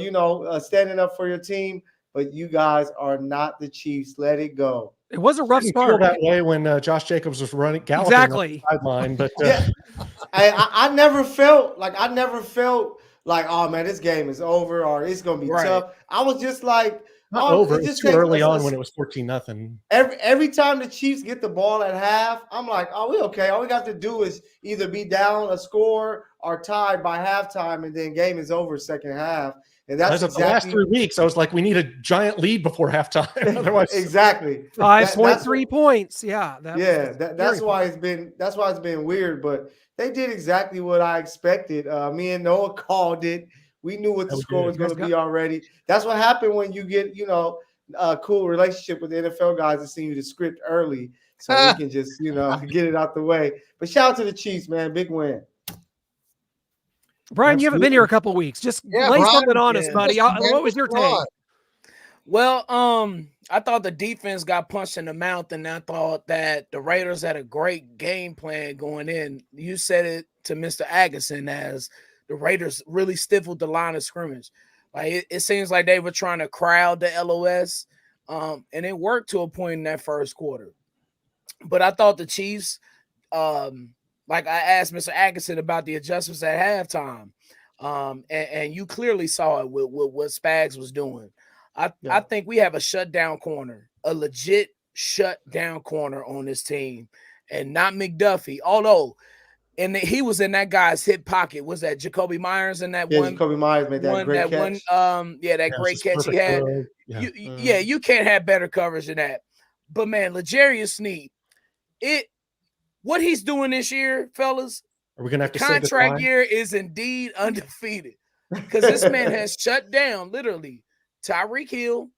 Speaker 3: standing up for your team. But you guys are not the Chiefs. Let it go.
Speaker 4: It was a rough
Speaker 5: Didn't feel
Speaker 4: start.
Speaker 5: that way when Josh Jacobs was galloping
Speaker 4: Exactly.
Speaker 5: on the sideline, but
Speaker 3: Yeah, I never felt like oh man, this game is over or it's gonna be
Speaker 6: Right.
Speaker 3: tough. I was just like,
Speaker 5: not over. It's too early on when it was 14-0.
Speaker 3: Every time the Chiefs get the ball at half, I'm like, oh, we okay. All we got to do is either be down a score or tied by halftime, and then game is over second half. And that's
Speaker 5: As of the last 3 weeks, I was like, we need a giant lead before halftime. Otherwise,
Speaker 3: exactly
Speaker 4: 5.3 points. Yeah.
Speaker 3: That's why it's been weird. But they did exactly what I expected. Me and Noah called it. We knew what the score was going to be already. That's what happened when you get a cool relationship with the NFL guys and send you the script early, so we can just get it out the way. But shout out to the Chiefs, man, big win.
Speaker 4: Brian, you haven't been here a couple of weeks. Just lay
Speaker 2: Brian,
Speaker 4: something on us, buddy.
Speaker 2: Listen, man,
Speaker 4: What was your take?
Speaker 6: Well, I thought the defense got punched in the mouth, and I thought that the Raiders had a great game plan going in. You said it to Mr. Atkinson as the Raiders really stifled the line of scrimmage. Like it seems like they were trying to crowd the LOS, and it worked to a point in that first quarter. But I thought the Chiefs, like I asked Mr. Atkinson about the adjustments at halftime, and you clearly saw it with what Spags was doing. I think we have a shutdown corner, a legit shutdown corner on this team, and not McDuffie. Although, he was in that guy's hip pocket. Was that Jacoby Myers in that one?
Speaker 3: Jacoby Myers made that great catch.
Speaker 6: That great catch he had. You can't have better coverage than that. But man, L'Jarius Sneed, what he's doing this year, fellas,
Speaker 5: are we gonna have to
Speaker 6: contract year is indeed undefeated because this man has shut down literally Tyreek Hill,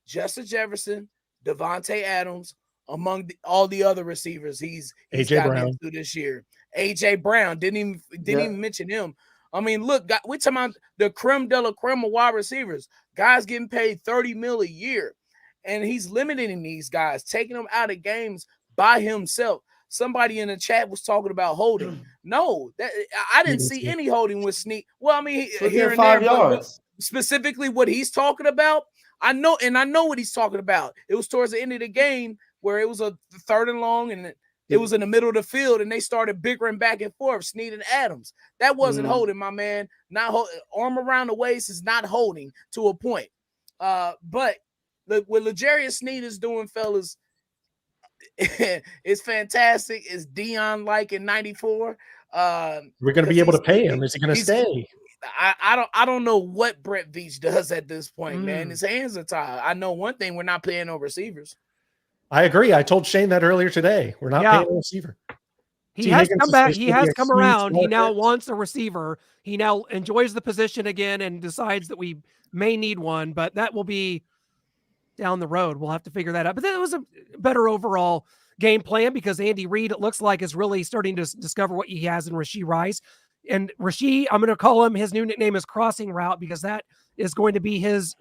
Speaker 6: Justin Jefferson, Devontae Adams, among all the other receivers he's
Speaker 5: AJ
Speaker 6: gotten
Speaker 5: Brown
Speaker 6: into this year. AJ Brown didn't even mention him. I mean, look, we're talking about the creme de la creme of wide receivers. Guys getting paid $30 million a year, and he's limiting these guys, taking them out of games by himself. Somebody in the chat was talking about holding. No, I didn't see any holding with Sneak. Well, I mean, here and
Speaker 3: 5
Speaker 6: there,
Speaker 3: yards.
Speaker 6: Specifically what he's talking about, I know what he's talking about. It was towards the end of the game where it was a 3rd and long, and it was in the middle of the field, and they started bickering back and forth, Snead and Adams. That wasn't holding, my man. Arm around the waist is not holding to a point. But what L'Jarius Snead is doing, fellas, it's fantastic. It's Dion-like in 94.
Speaker 5: We're going to be able to pay him. Is he going to stay?
Speaker 6: I don't know what Brett Veach does at this point, man.
Speaker 4: Mm.
Speaker 6: His hands are tied. I know one thing: we're not paying no receivers.
Speaker 5: I agree. I told Shane that earlier today. We're not paying a receiver.
Speaker 4: He
Speaker 5: T.
Speaker 4: has
Speaker 5: Higgins
Speaker 4: come
Speaker 5: is
Speaker 4: back.
Speaker 5: supposed
Speaker 4: He
Speaker 5: to be
Speaker 4: has
Speaker 5: a
Speaker 4: come
Speaker 5: huge
Speaker 4: around. He now
Speaker 5: market.
Speaker 4: wants a receiver. He now enjoys the position again and decides that we may need one, but that will be down the road. We'll have to figure that out. But that was a better overall game plan because Andy Reid, it looks like, is really starting to discover what he has in Rashee Rice. And Rashee, I'm going to call him, his new nickname is Crossing Route because that is going to be his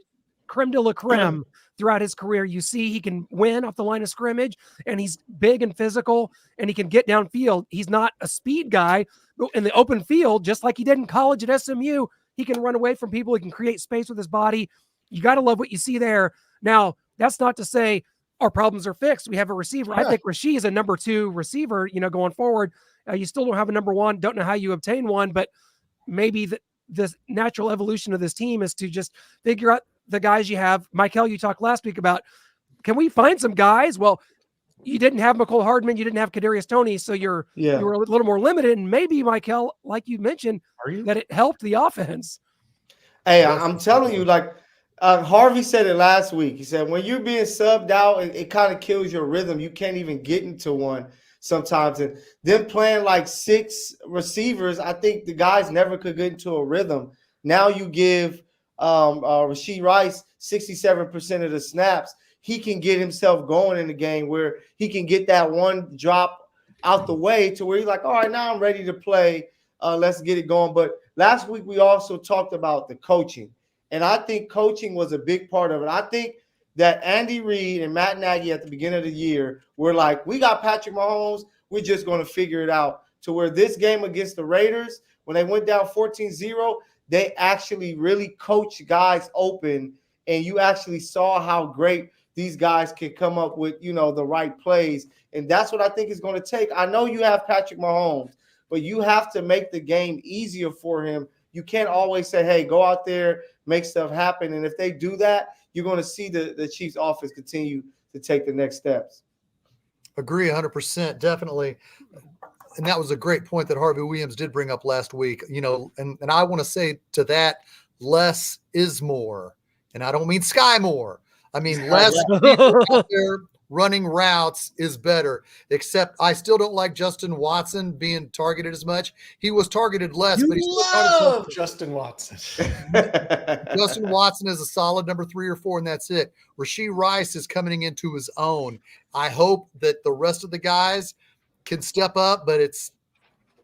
Speaker 4: creme de la creme throughout his career. You see, he can win off the line of scrimmage, and he's big and physical, and he can get downfield. He's not a speed guy, but in the open field, just like he did in college at SMU, he can run away from people. He can create space with his body. You got to love what you see there. Now, that's not to say our problems are fixed. We have a receiver. I think Rashee is a number 2 receiver, going forward. You still don't have a number 1. Don't know how you obtain one, but maybe the natural evolution of this team is to just figure out the guys you have. Michael, you talked last week about, can we find some guys? Well, you didn't have McCole Hardman, you didn't have Kadarius Toney, so you were a little more limited. And maybe, Michael, like you mentioned, that it helped the offense.
Speaker 3: Hey, I'm telling you, like Harvey said it last week. He said when you're being subbed out, it kind of kills your rhythm. You can't even get into one sometimes. And them playing like 6 receivers, I think the guys never could get into a rhythm. Now you give Rashee Rice 67% of the snaps. He can get himself going in the game where he can get that one drop out the way to where he's like, all right, now I'm ready to play. Let's get it going. But last week we also talked about the coaching, and I think coaching was a big part of it. I think that Andy Reid and Matt Nagy at the beginning of the year were like, we got Patrick Mahomes, we're just going to figure it out. To where this game against the Raiders, when they went down 14-0, they actually really coached guys open, and you actually saw how great these guys can come up with, the right plays. And that's what I think is going to take. I know you have Patrick Mahomes, but you have to make the game easier for him. You can't always say, hey, go out there, make stuff happen. And if they do that, you're going to see the Chiefs offense continue to take the next steps.
Speaker 2: Agree 100%, definitely. And that was a great point that Harvey Williams did bring up last week, and I want to say to that, less is more. And I don't mean Sky Moore. I mean, less people out there running routes is better, except I still don't like Justin Watson being targeted as much. He was targeted less, but he's still
Speaker 5: love Justin Watson.
Speaker 2: Justin Watson is a solid number 3 or 4, and that's it. Rashee Rice is coming into his own. I hope that the rest of the guys can step up, but it's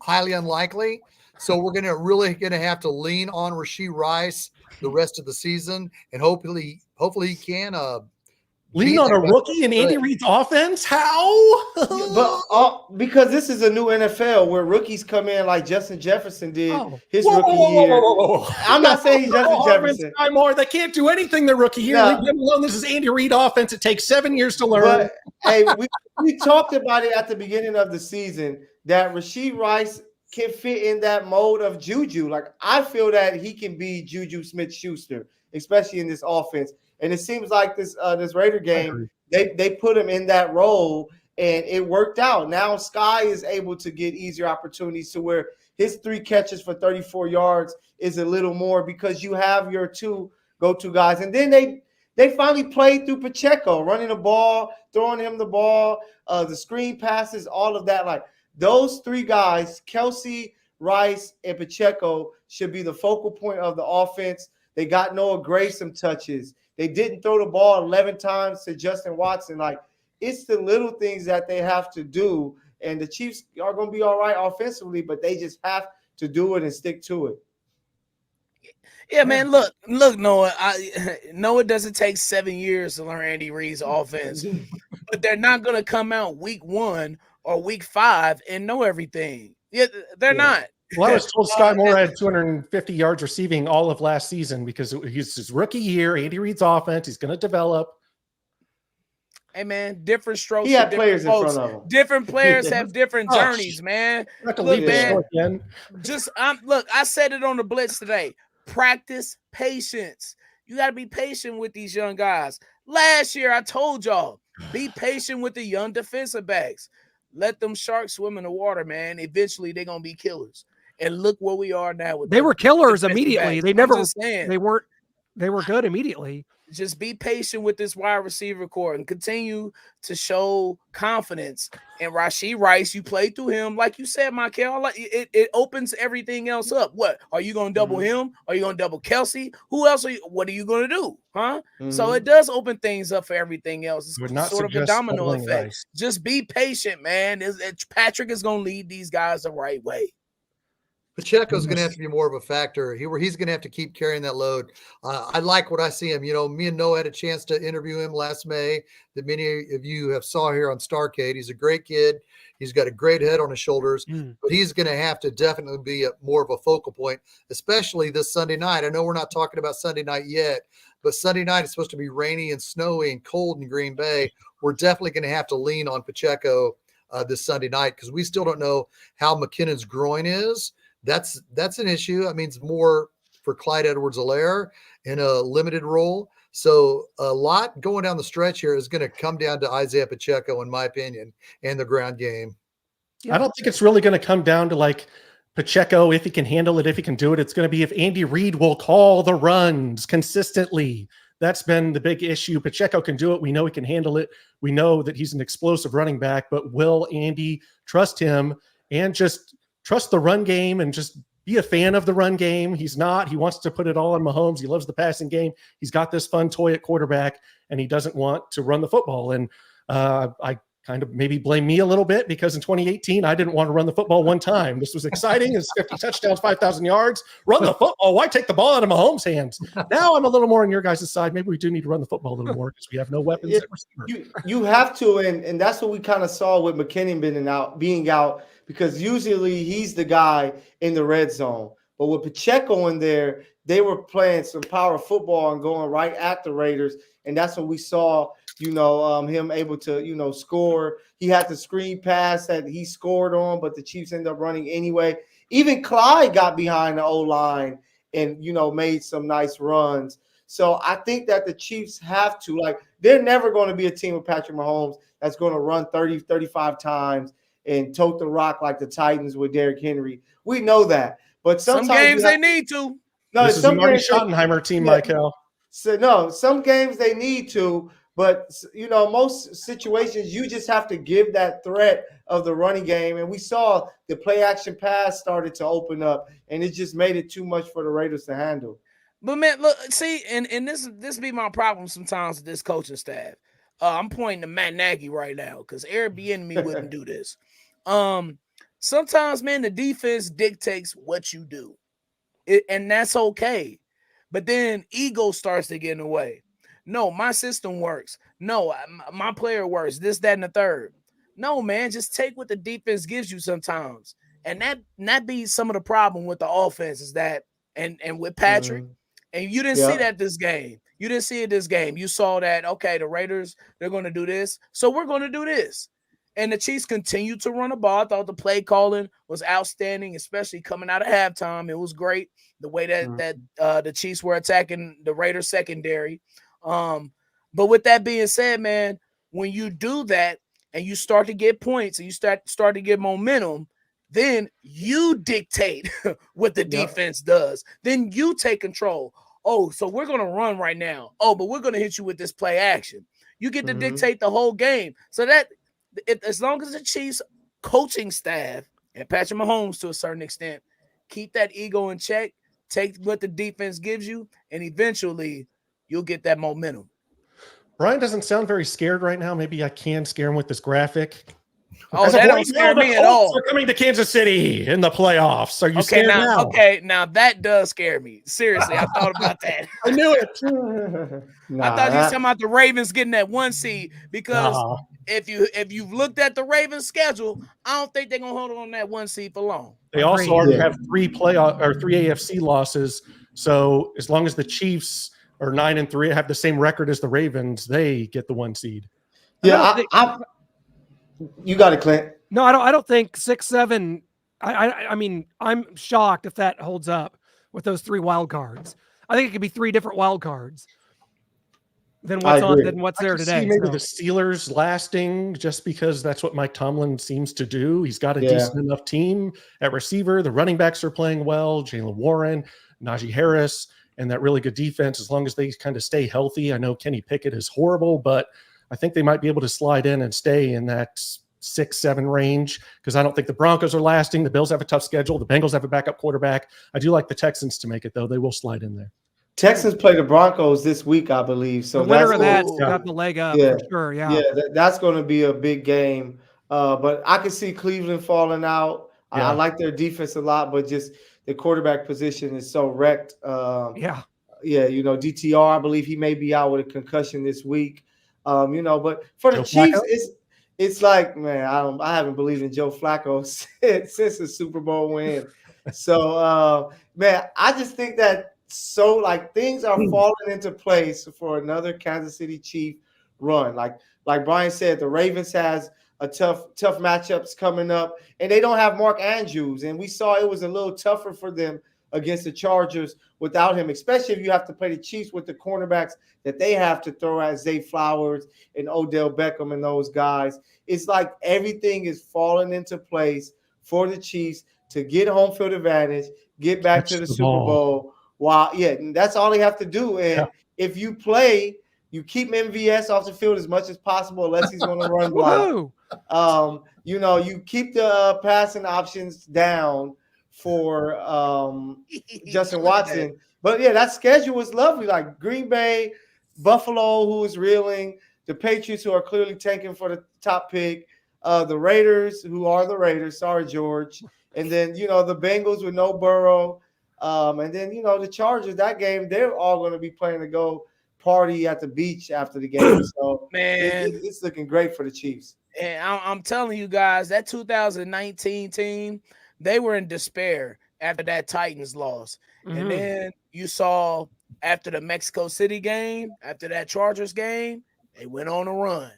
Speaker 2: highly unlikely. So we're really gonna have to lean on Rashee Rice the rest of the season, and hopefully he can
Speaker 5: lean on a rookie in Andy Reid's offense. How?
Speaker 3: But because this is a new NFL where rookies come in like Justin Jefferson did his rookie year. I'm not saying he's Justin Jefferson.
Speaker 5: They can't do anything their rookie year. Leave them alone. This is Andy Reid offense. It takes 7 years to learn.
Speaker 3: But hey, we talked about it at the beginning of the season that Rashee Rice can fit in that mode of Juju. Like, I feel that he can be Juju Smith-Schuster, especially in this offense. And it seems like this Raider game, they put him in that role, and it worked out. Now Sky is able to get easier opportunities to where his 3 catches for 34 yards is a little more because you have your 2 go-to guys. And then they finally played through Pacheco, running the ball, throwing him the ball, the screen passes, all of that. Like, those 3 guys, Kelsey, Rice, and Pacheco, should be the focal point of the offense. They got Noah Gray some touches. They didn't throw the ball 11 times to Justin Watson. Like, it's the little things that they have to do, and the Chiefs are going to be all right offensively, but they just have to do it and stick to it.
Speaker 6: Yeah, man, look, Noah. Noah doesn't take 7 years to learn Andy Reid's offense, but they're not going to come out week 1 or week 5 and know everything. Yeah, they're not.
Speaker 5: Well, I was told Sky Moore had 250 yards receiving all of last season because he's his rookie year. Andy Reid's offense, he's going to develop.
Speaker 6: Hey, man, different strokes.
Speaker 3: He had players in front of him.
Speaker 6: Different players have different journeys, man. Look, man, look, I said it on the Blitz today. Practice patience. You got to be patient with these young guys. Last year, I told y'all, be patient with the young defensive backs. Let them sharks swim in the water, man. Eventually, they're gonna be killers. And look where we are now. With
Speaker 4: They were killers
Speaker 6: defensive
Speaker 4: immediately.
Speaker 6: backs.
Speaker 4: They
Speaker 6: I'm
Speaker 4: never.
Speaker 6: just saying.
Speaker 4: They were good immediately.
Speaker 6: Just be patient with this wide receiver core and continue to show confidence. And Rashee Rice, you play through him, like you said, Michael. Like it opens everything else up. What are you going to double him? Are you going to double Kelsey? Who else? What are you going to do? Huh? So it does open things up for everything else. It's sort of a domino effect.
Speaker 5: Rice.
Speaker 6: Just be patient, man. Patrick is going to lead these guys the right way.
Speaker 2: Pacheco's going to have to be more of a factor. He's going to have to keep carrying that load. I like what I see him. Me and Noah had a chance to interview him last May that many of you have saw here on Starcade. He's a great kid. He's got a great head on his shoulders, but he's going to have to definitely be more of a focal point, especially this Sunday night. I know we're not talking about Sunday night yet, but Sunday night is supposed to be rainy and snowy and cold in Green Bay. We're definitely going to have to lean on Pacheco this Sunday night because we still don't know how McKinnon's groin is. That's an issue. I mean, it's more for Clyde Edwards-Helaire in a limited role. So a lot going down the stretch here is going to come down to Isaiah Pacheco, in my opinion, and the ground game.
Speaker 5: I don't think it's really going to come down to like Pacheco, if he can handle it, if he can do it. It's going to be if Andy Reid will call the runs consistently. That's been the big issue. Pacheco can do it. We know he can handle it. We know that he's an explosive running back, but will Andy trust him and just trust the run game and just be a fan of the run game? He's not. He wants to put it all on Mahomes. He loves the passing game. He's got this fun toy at quarterback, and he doesn't want to run the football. And I kind of maybe blame me a little bit because in 2018, I didn't want to run the football one time. This was exciting. It's 50 touchdowns, 5,000 yards. Run the football. Why take the ball out of Mahomes' hands? Now I'm a little more on your guys' side. Maybe we do need to run the football a little more because we have no weapons at receiver.
Speaker 3: You have to, and that's what we kind of saw with McKinnon being out, because usually he's the guy in the red zone. But with Pacheco in there, they were playing some power football and going right at the Raiders, and that's when we saw him able to, score. He had the screen pass that he scored on, but the Chiefs ended up running anyway. Even Clyde got behind the O-line and, made some nice runs. So I think that the Chiefs have to, they're never going to be a team with Patrick Mahomes that's going to run 30, 35 times and tote the rock like the Titans with Derrick Henry. We know that. But sometimes
Speaker 6: some games they need to.
Speaker 3: No,
Speaker 5: this is a Marty Schottenheimer team, Michael.
Speaker 3: So no, some games they need to. But, most situations, you just have to give that threat of the running game. And we saw the play action pass started to open up, and it just made it too much for the Raiders to handle.
Speaker 6: But, man, look, see, and this be my problem sometimes with this coaching staff. I'm pointing to Matt Nagy right now because Eric Bieniemy wouldn't do this. Sometimes, man, the defense dictates what you do, and that's okay. But then ego starts to get in the way. No, my system works. No, my player works. This, that, and the third. No, man, just take what the defense gives you sometimes. And that be some of the problem with the offense is that, and with Patrick, and you didn't see that this game. You didn't see it this game. You saw that, okay, the Raiders, they're going to do this, so we're going to do this. And the Chiefs continued to run the ball. I thought the play calling was outstanding, especially coming out of halftime. It was great the way that the Chiefs were attacking the Raiders secondary. But with that being said, man, when you do that and you start to get points and you start to get momentum, then you dictate what the defense does. Then you take control. Oh, so we're going to run right now. Oh, but we're going to hit you with this play action. You get to dictate the whole game. So that as long as the Chiefs coaching staff and Patrick Mahomes to a certain extent keep that ego in check, take what the defense gives you, and eventually you'll get that momentum.
Speaker 5: Brian doesn't sound very scared right now. Maybe I can scare him with this graphic.
Speaker 6: Oh, that don't scare me at all.
Speaker 5: We're coming to Kansas City in the playoffs. Are you scared now?
Speaker 6: Okay, now that does scare me. Seriously, I thought about that.
Speaker 5: I knew it.
Speaker 6: I thought you were talking about the Ravens getting that 1 seed because if you've looked at the Ravens schedule, I don't think they're gonna hold on that 1 seed for long.
Speaker 5: They also already have 3 AFC losses. So as long as the Chiefs are 9-3, have the same record as the Ravens, they get the 1 seed.
Speaker 3: Yeah, you got it, Clint.
Speaker 4: No, I don't think 6-7. I mean, I'm shocked if that holds up with those 3 wild cards. I think it could be 3 different wild cards. than
Speaker 3: I agree.
Speaker 4: what's
Speaker 5: I
Speaker 4: there
Speaker 5: could
Speaker 4: today.
Speaker 5: see maybe
Speaker 4: So,
Speaker 5: the Steelers lasting just because that's what Mike Tomlin seems to do. He's got a
Speaker 3: Yeah.
Speaker 5: decent enough team at receiver. The running backs are playing well. Jalen Warren, Najee Harris, and that really good defense. As long as they kind of stay healthy. I know Kenny Pickett is horrible, but I think they might be able to slide in and stay in that 6-7 range because I don't think the Broncos are lasting. The Bills have a tough schedule. The Bengals have a backup quarterback. I do like the Texans to make it, though. They will slide in there.
Speaker 3: Texans play the Broncos this week, I believe. So
Speaker 4: the winner
Speaker 3: that's
Speaker 4: of that's
Speaker 3: gonna-
Speaker 4: got the leg up
Speaker 3: Yeah.
Speaker 4: for sure. Yeah.
Speaker 3: yeah, that's going to be a big game. But I can see Cleveland falling out. I
Speaker 5: Yeah.
Speaker 3: like their defense a lot, but just the quarterback position is so wrecked.
Speaker 4: Yeah.
Speaker 3: Yeah, DTR, I believe he may be out with a concussion this week. But for the
Speaker 5: Joe
Speaker 3: Chiefs,
Speaker 5: Flacco?
Speaker 3: it's like, man, I haven't believed in Joe Flacco since the Super Bowl win. So, man, I just think that things are falling into place for another Kansas City Chief run. Like Brian said, the Ravens has a tough matchups coming up, and they don't have Mark Andrews, and we saw it was a little tougher for them against the Chargers without him, especially if you have to play the Chiefs with the cornerbacks that they have to throw at Zay Flowers and Odell Beckham and those guys. It's like everything is falling into place for the Chiefs to get home field advantage, get back
Speaker 5: Catch
Speaker 3: to the
Speaker 5: the
Speaker 3: Super
Speaker 5: ball.
Speaker 3: Bowl. And that's all they have to do. And if you play, you keep MVS off the field as much as possible, unless he's going to run block.
Speaker 4: Woohoo!
Speaker 3: You keep the passing options down for Justin Watson. But yeah, that schedule was lovely. Like Green Bay, Buffalo, who is reeling, the Patriots, who are clearly tanking for the top pick, the Raiders, who are the Raiders. Sorry, George. And then, the Bengals with no Burrow. And then, the Chargers, that game, they're all going to be playing to go party at the beach after the game. So
Speaker 6: Man,
Speaker 3: it's looking great for the Chiefs.
Speaker 6: And I'm telling you guys, that 2019 team, they were in despair after that Titans loss.
Speaker 4: Mm-hmm.
Speaker 6: And then you saw after the Mexico City game, after that Chargers game, they went on a run.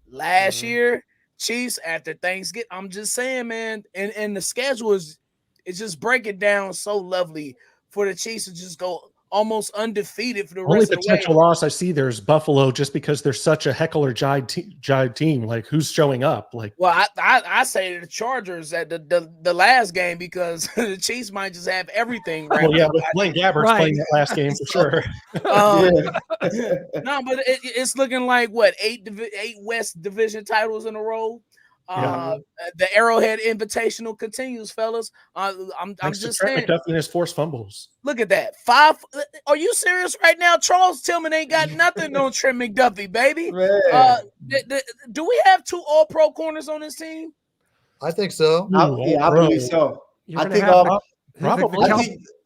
Speaker 6: Last year, Chiefs after Thanksgiving, I'm just saying, man, and the schedule is just breaking down so lovely for the Chiefs to just go almost undefeated for the
Speaker 5: Only
Speaker 6: rest of the way.
Speaker 5: potential loss I see there is Buffalo, just because they're such a heckler jive team. Like, who's showing up? Like,
Speaker 6: Well, I say the Chargers at the last game because the Chiefs might just have everything right.
Speaker 5: well, yeah, with Blaine Gabbert's playing that last game for sure.
Speaker 6: No, but it's looking like what 8 West Division titles in a row. The Arrowhead Invitational continues, fellas. I'm just saying.
Speaker 5: McDuffie and his forced fumbles.
Speaker 6: Look at that. 5. Are you serious right now? Charles Tillman ain't got nothing on Trent McDuffie, baby. Do we have 2 All-Pro corners on this team?
Speaker 2: I think so.
Speaker 3: I believe so. I think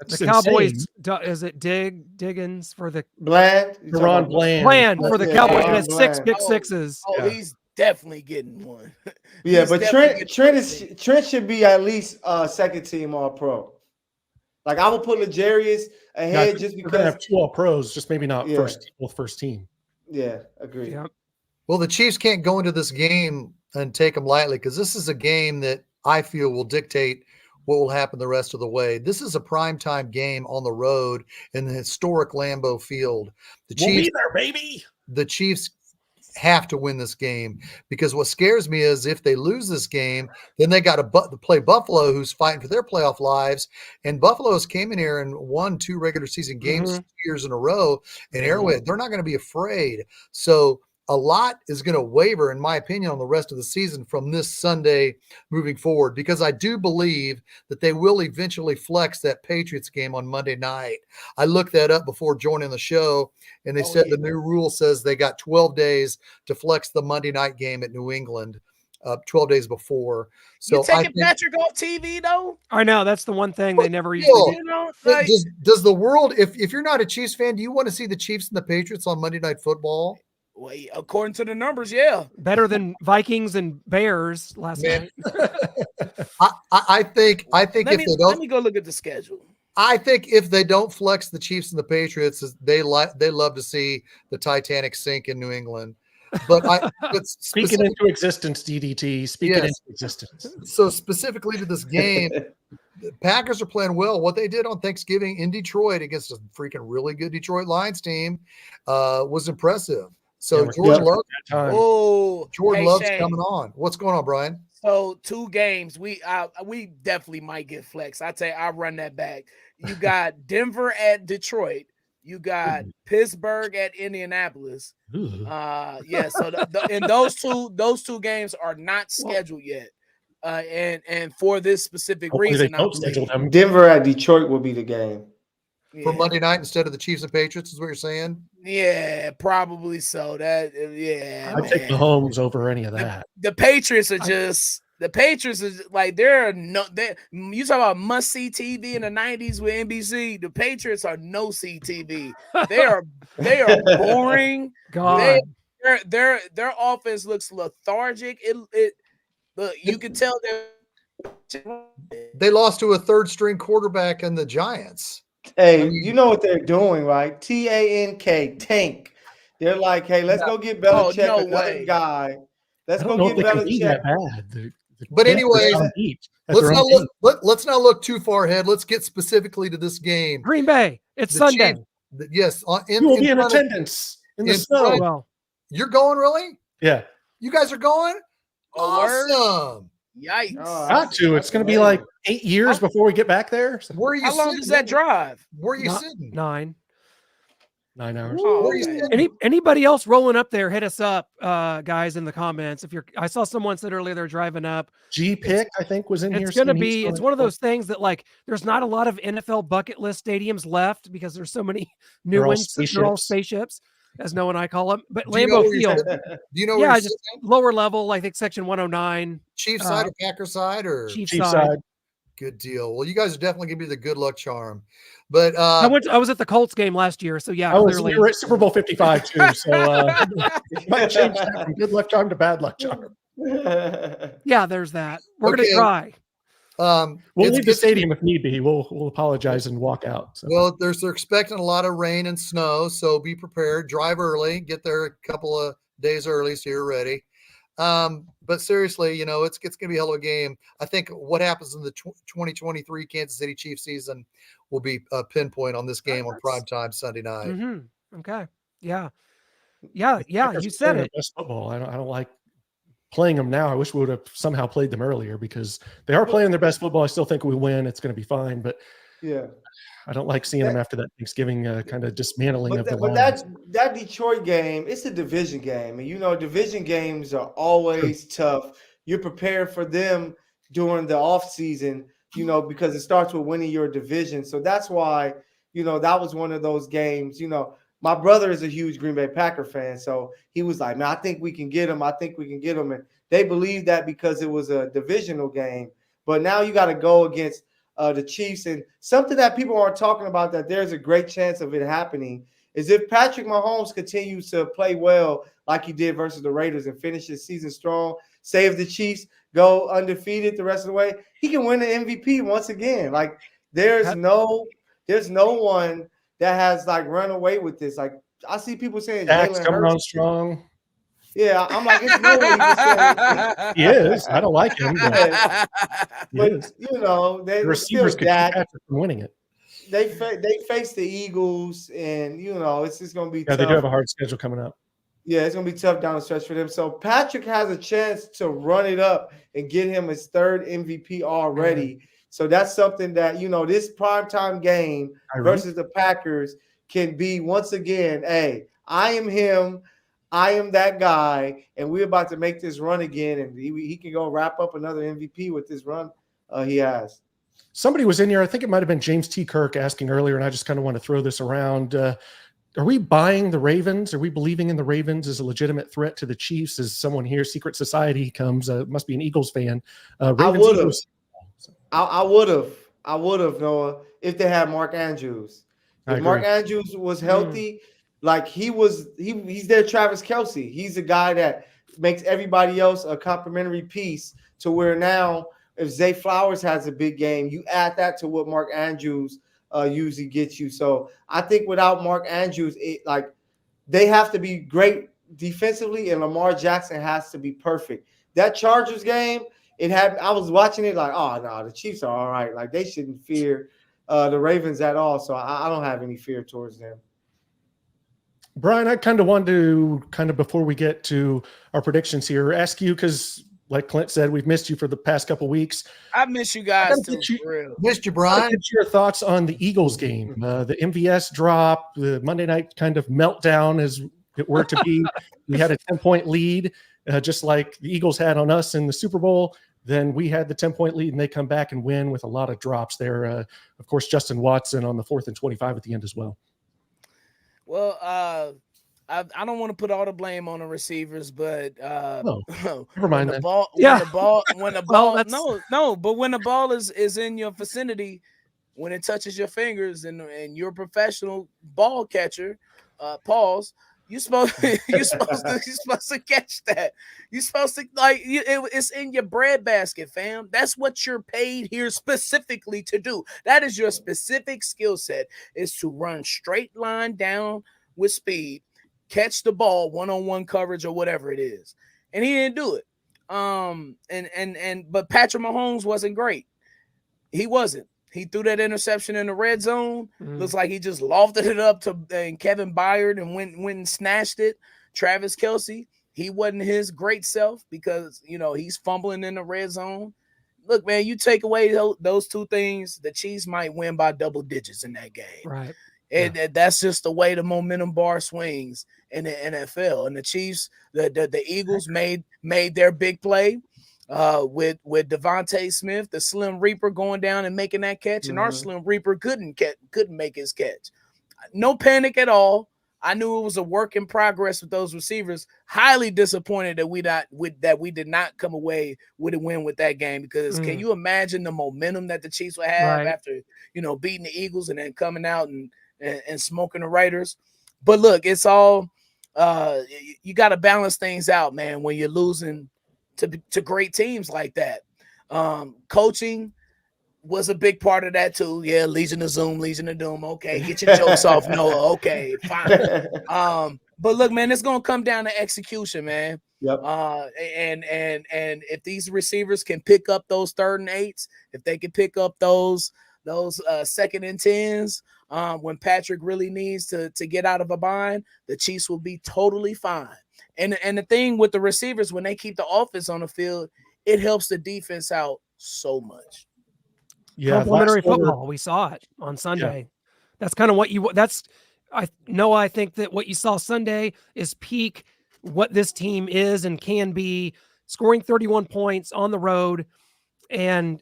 Speaker 4: the Cowboys. Is it Diggins for the
Speaker 3: Bland?
Speaker 4: Bland for the Cowboys has 6 pick sixes.
Speaker 6: He's definitely getting one.
Speaker 3: Yeah, but Trent should be at least second team All Pro. Like I would put L'Jarius ahead just because
Speaker 5: we're gonna have 2 All Pros, just maybe not first team.
Speaker 3: Yeah, agree.
Speaker 4: Yep.
Speaker 2: Well, the Chiefs can't go into this game and take them lightly because this is a game that I feel will dictate what will happen the rest of the way. This is a primetime game on the road in the historic Lambeau Field.
Speaker 5: We'll be there, baby.
Speaker 2: The Chiefs have to win this game because what scares me is if they lose this game, then they got to play Buffalo, who's fighting for their playoff lives. And Buffalo's came in here and won 2 regular season games 2 years in a row. And Arrowhead, they're not going to be afraid. So a lot is going to waver, in my opinion, on the rest of the season from this Sunday moving forward, because I do believe that they will eventually flex that Patriots game on Monday night. I looked that up before joining the show, and they said the new rule says they got 12 days to flex the Monday night game at New England, 12 days before. So
Speaker 6: you taking Patrick off TV, though?
Speaker 4: I know. That's the one thing they never used to do.
Speaker 2: Does the world, if you're not a Chiefs fan, do you want to see the Chiefs and the Patriots on Monday Night Football?
Speaker 6: Well, according to the numbers, yeah.
Speaker 4: Better than Vikings and Bears last night.
Speaker 2: I think if they don't,
Speaker 6: let me go look at the schedule.
Speaker 2: I think if they don't flex the Chiefs and the Patriots, they love to see the Titanic sink in New England. But
Speaker 5: speak it into existence, DDT. Speak it into existence.
Speaker 2: So specifically to this game, the Packers are playing well. What they did on Thanksgiving in Detroit against a freaking really good Detroit Lions team was impressive. So
Speaker 5: Yeah,
Speaker 2: Jordan Love,
Speaker 6: Hey,
Speaker 2: Love's
Speaker 6: Shane.
Speaker 2: coming on. What's going on, Brian?
Speaker 6: So 2 games, we definitely might get flex. I tell you, I run that back. You got Denver at Detroit. You got Pittsburgh at Indianapolis. Yeah. So and those two games are not scheduled yet. And for this specific
Speaker 5: Hopefully
Speaker 6: reason,
Speaker 5: they don't schedule them.
Speaker 3: Denver at Detroit will be the game.
Speaker 2: For Monday night instead of the Chiefs and Patriots is what you're saying?
Speaker 6: Yeah, probably so. That
Speaker 5: I'd take Mahomes over any of that.
Speaker 6: The Patriots are just the Patriots is like you talk about must see TV in the 90s with NBC. The Patriots are no see TV. They are boring.
Speaker 4: God,
Speaker 6: their offense looks lethargic. Look, you can tell
Speaker 2: they lost to a third string quarterback in the Giants.
Speaker 3: Hey, you know what they're doing, right? Tank. They're like, hey, let's go get Belichick another guy. Let's go get Belichick.
Speaker 5: That bad.
Speaker 2: But anyways, let's not look too far ahead. Let's get specifically to this game.
Speaker 4: Green Bay. It's Sunday.
Speaker 2: Chiefs, yes,
Speaker 5: you will be in attendance in the snow.
Speaker 4: Well,
Speaker 2: you're going, really?
Speaker 5: Yeah.
Speaker 2: You guys are going? Awesome.
Speaker 6: Yikes.
Speaker 5: Got to. It's going to be like 8 years before we get back there. So.
Speaker 2: Where are you
Speaker 6: How long does that drive?
Speaker 2: Where are you sitting?
Speaker 4: 9
Speaker 5: hours.
Speaker 6: Oh,
Speaker 4: Anybody else rolling up there, hit us up, guys, in the comments. I saw someone said earlier they're driving up.
Speaker 5: G-Pick, I think, was in here.
Speaker 4: It's one of those things that, like, there's not a lot of NFL bucket list stadiums left because there's so many new ones. They're all spaceships, as Noah and I call them. But Lambeau Field.
Speaker 2: Do you know where
Speaker 4: just lower level, I think section 109.
Speaker 2: Chiefs side or Packer side? Or
Speaker 4: Chiefs side.
Speaker 2: Good deal. Well, you guys are definitely gonna be the good luck charm. But
Speaker 4: I was at the Colts game last year, so yeah,
Speaker 5: clearly you were at Super Bowl 55 too. So might change that from good luck charm to bad luck charm.
Speaker 4: Yeah, there's that. We're gonna try.
Speaker 5: We'll leave the stadium if need be. We'll apologize and walk out. So.
Speaker 2: Well, they're expecting a lot of rain and snow, so be prepared. Drive early, get there a couple of days early so you're ready. But seriously, it's going to be a hell of a game. I think what happens in the 2023 Kansas City Chiefs season will be a pinpoint on this game on primetime Sunday night.
Speaker 4: Mm-hmm. Okay. Yeah. You said it.
Speaker 5: Best football. I don't like playing them now. I wish we would have somehow played them earlier because they are playing their best football. I still think we win. It's going to be fine, but I don't like seeing them after that Thanksgiving kind of dismantling of the line.
Speaker 3: But that Detroit game, it's a division game. And, division games are always tough. You're prepared for them during the offseason, because it starts with winning your division. So that's why, that was one of those games. My brother is a huge Green Bay Packer fan. So he was like, man, I think we can get him. And they believed that because it was a divisional game. But now you got to go against the Chiefs. And something that people aren't talking about that there's a great chance of it happening is if Patrick Mahomes continues to play well like he did versus the Raiders and finish his season strong, say if the Chiefs go undefeated the rest of the way, he can win the MVP once again. Like there's no one that has like run away with this. Like I see people saying
Speaker 5: Dak's coming on strong.
Speaker 3: Yeah, I'm like, it's no way
Speaker 5: he is. I don't like him.
Speaker 3: But the
Speaker 5: receivers could keep Patrick from winning it.
Speaker 3: They face the Eagles, and it's just going to be tough.
Speaker 5: They do have a hard schedule coming up.
Speaker 3: Yeah, it's going to be tough down the stretch for them. So Patrick has a chance to run it up and get him his third MVP already. Mm-hmm. So that's something that this primetime game versus the Packers can be once again. Hey, I am him. I am that guy, and we're about to make this run again, and he can go wrap up another MVP with this run he has.
Speaker 5: Somebody was in here, I think it might have been James T. Kirk asking earlier, and I just kind of want to throw this around. Are we buying the Ravens? Are we believing in the Ravens as a legitimate threat to the Chiefs? As someone here, Secret Society comes, must be an Eagles fan.
Speaker 3: I would have, Noah, if they had Mark Andrews. If Mark Andrews was healthy, like he's their Travis Kelce. He's a guy that makes everybody else a complimentary piece to where now if Zay Flowers has a big game, you add that to what Mark Andrews usually gets you. So I think without Mark Andrews, they have to be great defensively and Lamar Jackson has to be perfect. That Chargers game, I was watching it like, oh no, the Chiefs are all right. Like they shouldn't fear the Ravens at all. So I don't have any fear towards them.
Speaker 5: Brian, I kind of wanted to before we get to our predictions here, ask you, because like Clint said, we've missed you for the past couple weeks.
Speaker 6: I miss you guys too. For real.
Speaker 2: Missed you, Brian.
Speaker 5: Get your thoughts on the Eagles game, the MVS drop, the Monday night kind of meltdown as it were to be. We had a 10-point lead, just like the Eagles had on us in the Super Bowl. Then we had the 10-point lead, and they come back and win with a lot of drops there. Of course, Justin Watson on the 4th and 25 at the end as well.
Speaker 6: Well, I don't want to put all the blame on the receivers, but
Speaker 5: never mind.
Speaker 6: When the ball is in your vicinity, when it touches your fingers, and you're a professional ball catcher, you're supposed to catch that. You're supposed to it's in your bread basket, fam. That's what you're paid here specifically to do. That is your specific skill set, is to run straight line down with speed, catch the ball, one-on-one coverage or whatever it is. And he didn't do it. But Patrick Mahomes wasn't great. He wasn't. He threw that interception in the red zone. Looks like he just lofted it up to Kevin Byard and went and snatched it. Travis Kelce, he wasn't his great self because, he's fumbling in the red zone. Look, man, you take away those two things, the Chiefs might win by double digits in that game.
Speaker 4: Right.
Speaker 6: And that's just the way the momentum bar swings in the NFL. And the Chiefs, the Eagles made their big play with Devontae Smith, the Slim Reaper, going down and making that catch, and our Slim Reaper couldn't make his catch. No panic at all. I knew it was a work in progress with those receivers. Highly disappointed that we did not come away with a win with that game, because can you imagine the momentum that the Chiefs would have after beating the Eagles and then coming out and smoking the Raiders? But look, it's all you got to balance things out, man, when you're losing to great teams like that. Coaching was a big part of that too. Yeah, Legion of Zoom, Legion of Doom. Okay, get your jokes off, Noah. Okay, fine. But look, man, it's gonna come down to execution, man.
Speaker 3: Yep.
Speaker 6: And if these receivers can pick up those 3rd and 8s, if they can pick up those 2nd and 10s, when Patrick really needs to get out of a bind, the Chiefs will be totally fine. And the thing with the receivers, when they keep the offense on the field, it helps the defense out so much.
Speaker 5: Yeah,
Speaker 4: complimentary football. We saw it on Sunday. Yeah. That's kind of what I think that what you saw Sunday is peak what this team is and can be, scoring 31 points on the road and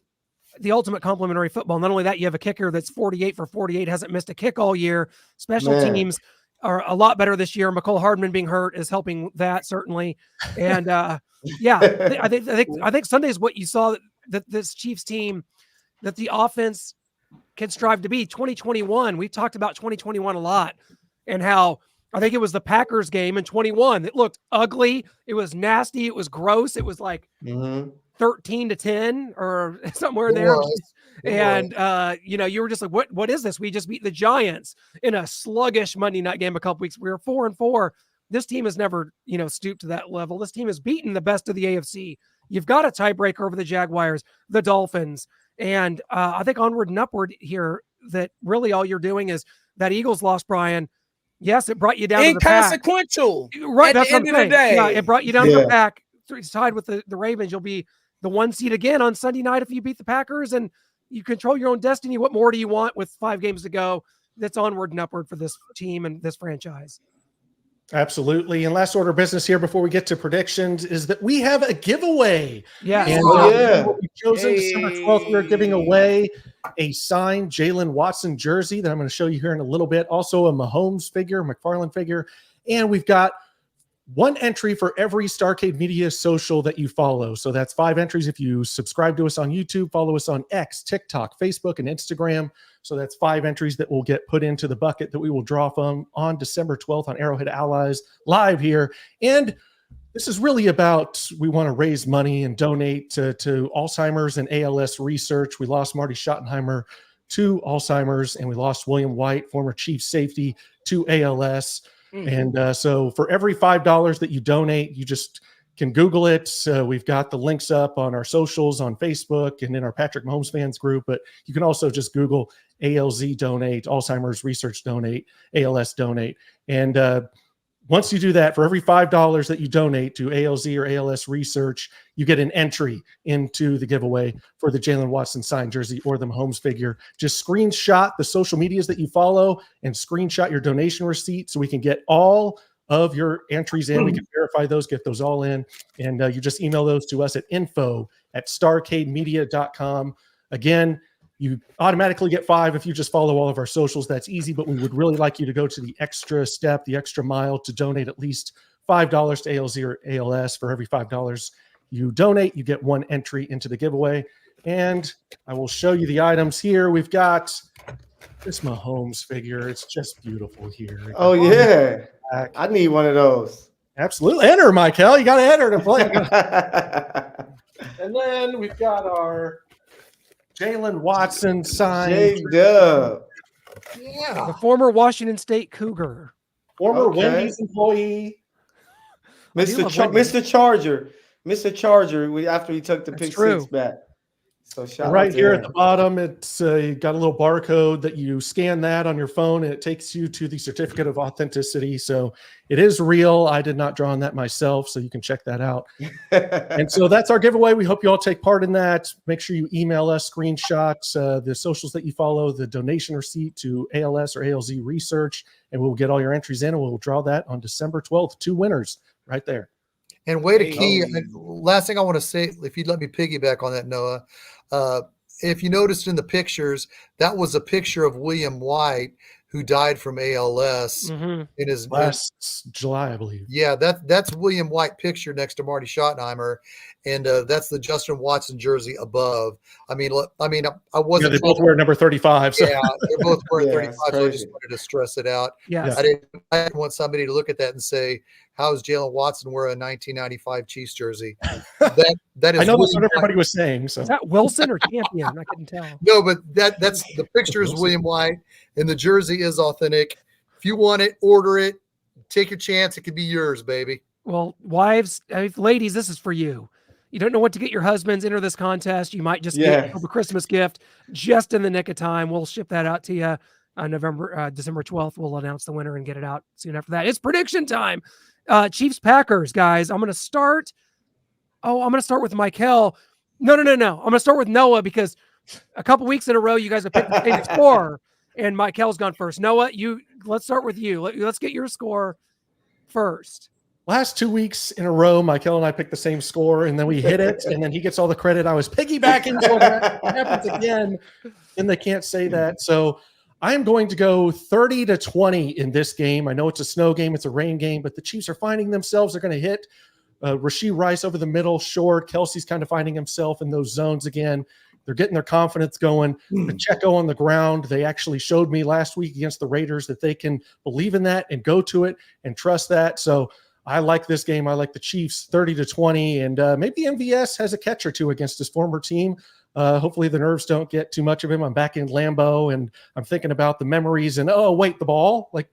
Speaker 4: the ultimate complimentary football. Not only that, you have a kicker that's 48 for 48, hasn't missed a kick all year. Special teams are a lot better this year. McCole Hardman being hurt is helping that, certainly. And I think Sunday is what you saw, that this Chiefs team, that the offense can strive to be. 2021, we've talked about 2021 a lot, and how I think it was the Packers game in 21 that looked ugly. It was nasty. It was gross. It was like 13-10 or somewhere there. And you were just like, what is this? We just beat the Giants in a sluggish Monday night game a couple weeks. We were 4-4. This team has never, stooped to that level. This team has beaten the best of the AFC. You've got a tiebreaker over the Jaguars, the Dolphins. And I think onward and upward here, that really all you're doing is that Eagles loss, Brian. Yes, it brought you down to the pack.
Speaker 6: Inconsequential.
Speaker 4: Right, that's what I'm saying. Yeah, it brought you down to the pack. It's tied with the Ravens. You'll be the 1 seed again on Sunday night if you beat the Packers, and you control your own destiny. What more do you want with 5 games to go? That's onward and upward for this team and this franchise.
Speaker 5: Absolutely. And last order of business here before we get to predictions is that we have a giveaway.
Speaker 4: Yeah.
Speaker 5: And we've chosen December 12th. We're giving away a signed Jalen Watson jersey that I'm going to show you here in a little bit. Also a Mahomes figure, McFarlane figure. And we've got 1 entry for every Starcade Media social that you follow. So that's 5 entries if you subscribe to us on YouTube, follow us on X, TikTok, Facebook, and Instagram. So that's 5 entries that will get put into the bucket that we will draw from on December 12th on Arrowhead Allies live here. And this is really about, we want to raise money and donate to Alzheimer's and ALS research. We lost Marty Schottenheimer to Alzheimer's, and we lost William White, former chief safety, to ALS. And so for every $5 that you donate, you just can Google it. We've got the links up on our socials on Facebook and in our Patrick Mahomes fans group, but you can also just Google ALZ donate, Alzheimer's research donate, ALS donate. And once you do that, for every $5 that you donate to ALZ or ALS research, you get an entry into the giveaway for the Jalen Watson signed jersey or the Mahomes figure. Just screenshot the social medias that you follow and screenshot your donation receipt so we can get all of your entries in. We can verify those, get those all in. And you just email those to us at info@starcademedia.com. Again, you automatically get 5 if you just follow all of our socials. That's easy, but we would really like you to go to the extra step, the extra mile to donate at least $5 to ALZ or ALS. For every $5 you donate, you get 1 entry into the giveaway. And I will show you the items here. We've got this Mahomes figure. It's just beautiful here.
Speaker 3: Oh, yeah. I need one of those.
Speaker 5: Absolutely. Enter, Michael. You got to enter to play. And then we've got our Jalen Watson signed.
Speaker 3: J-Dub.
Speaker 2: Yeah.
Speaker 4: The former Washington State Cougar.
Speaker 5: Former Wendy's employee.
Speaker 3: Mr. Charger. After he took the
Speaker 4: That's
Speaker 3: pick
Speaker 4: true.
Speaker 3: 6 back. So shout
Speaker 5: Right
Speaker 3: out to
Speaker 5: here
Speaker 3: him.
Speaker 5: at the bottom, it's you got a little barcode that you scan that on your phone, and it takes you to the certificate of authenticity. So it is real. I did not draw on that myself, so you can check that out. And so that's our giveaway. We hope you all take part in that. Make sure you email us screenshots, the socials that you follow, the donation receipt to ALS or ALZ Research, and we'll get all your entries in, and we'll draw that on December 12th. 2 winners right there.
Speaker 2: And way to key. Last thing I want to say, if you'd let me piggyback on that, Noah, if you noticed in the pictures, that was a picture of William White, who died from ALS in his
Speaker 5: Last July, I believe.
Speaker 2: Yeah, that's William White picture next to Marty Schottenheimer, and that's the Justin Watson jersey above. I wasn't.
Speaker 5: They both wear number 35. So.
Speaker 2: Yeah, they're both wearing 35. So I
Speaker 3: crazy.
Speaker 2: just wanted to stress it out.
Speaker 4: Yeah.
Speaker 2: I didn't want somebody to look at that and say, "How is Jalen Watson wearing a 1995 Chiefs jersey?" That is.
Speaker 5: I know that's
Speaker 2: William
Speaker 5: what everybody
Speaker 2: White.
Speaker 5: was saying. So
Speaker 4: Is that Wilson or Champion? I couldn't tell.
Speaker 2: No, but that's the picture is William White, and the jersey is authentic. If you want it, order it. Take your chance; it could be yours, baby.
Speaker 4: Well, wives, ladies, this is for you. You don't know what to get your husbands. Enter this contest. You might just get a Christmas gift just in the nick of time. We'll ship that out to you on December 12th. We'll announce the winner and get it out soon after that. It's prediction time. Chiefs Packers, guys. I'm going to start. Oh, I'm going to start with Michael. No. I'm going to start with Noah because a couple weeks in a row, you guys have picked the same score, and Michael's gone first. Noah, let's start with you. Let's get your score first.
Speaker 5: last 2 weeks in a row, Michael and I picked the same score, and then we hit it, and then he gets all the credit. I was piggybacking, so that happens again, and they can't say that. So I am going to go 30-20 in this game. I know it's a snow game, it's a rain game, but the Chiefs are finding themselves. They're going to hit Rashee Rice over the middle, short. Kelsey's kind of finding himself in those zones again. They're getting their confidence going. Pacheco on the ground. They actually showed me last week against the Raiders that they can believe in that and go to it and trust that. So I like this game. I like the Chiefs 30-20, and maybe MVS has a catch or two against his former team. Hopefully the nerves don't get too much of him. I'm back in Lambeau, and I'm thinking about the memories and, oh, wait, the ball. Like,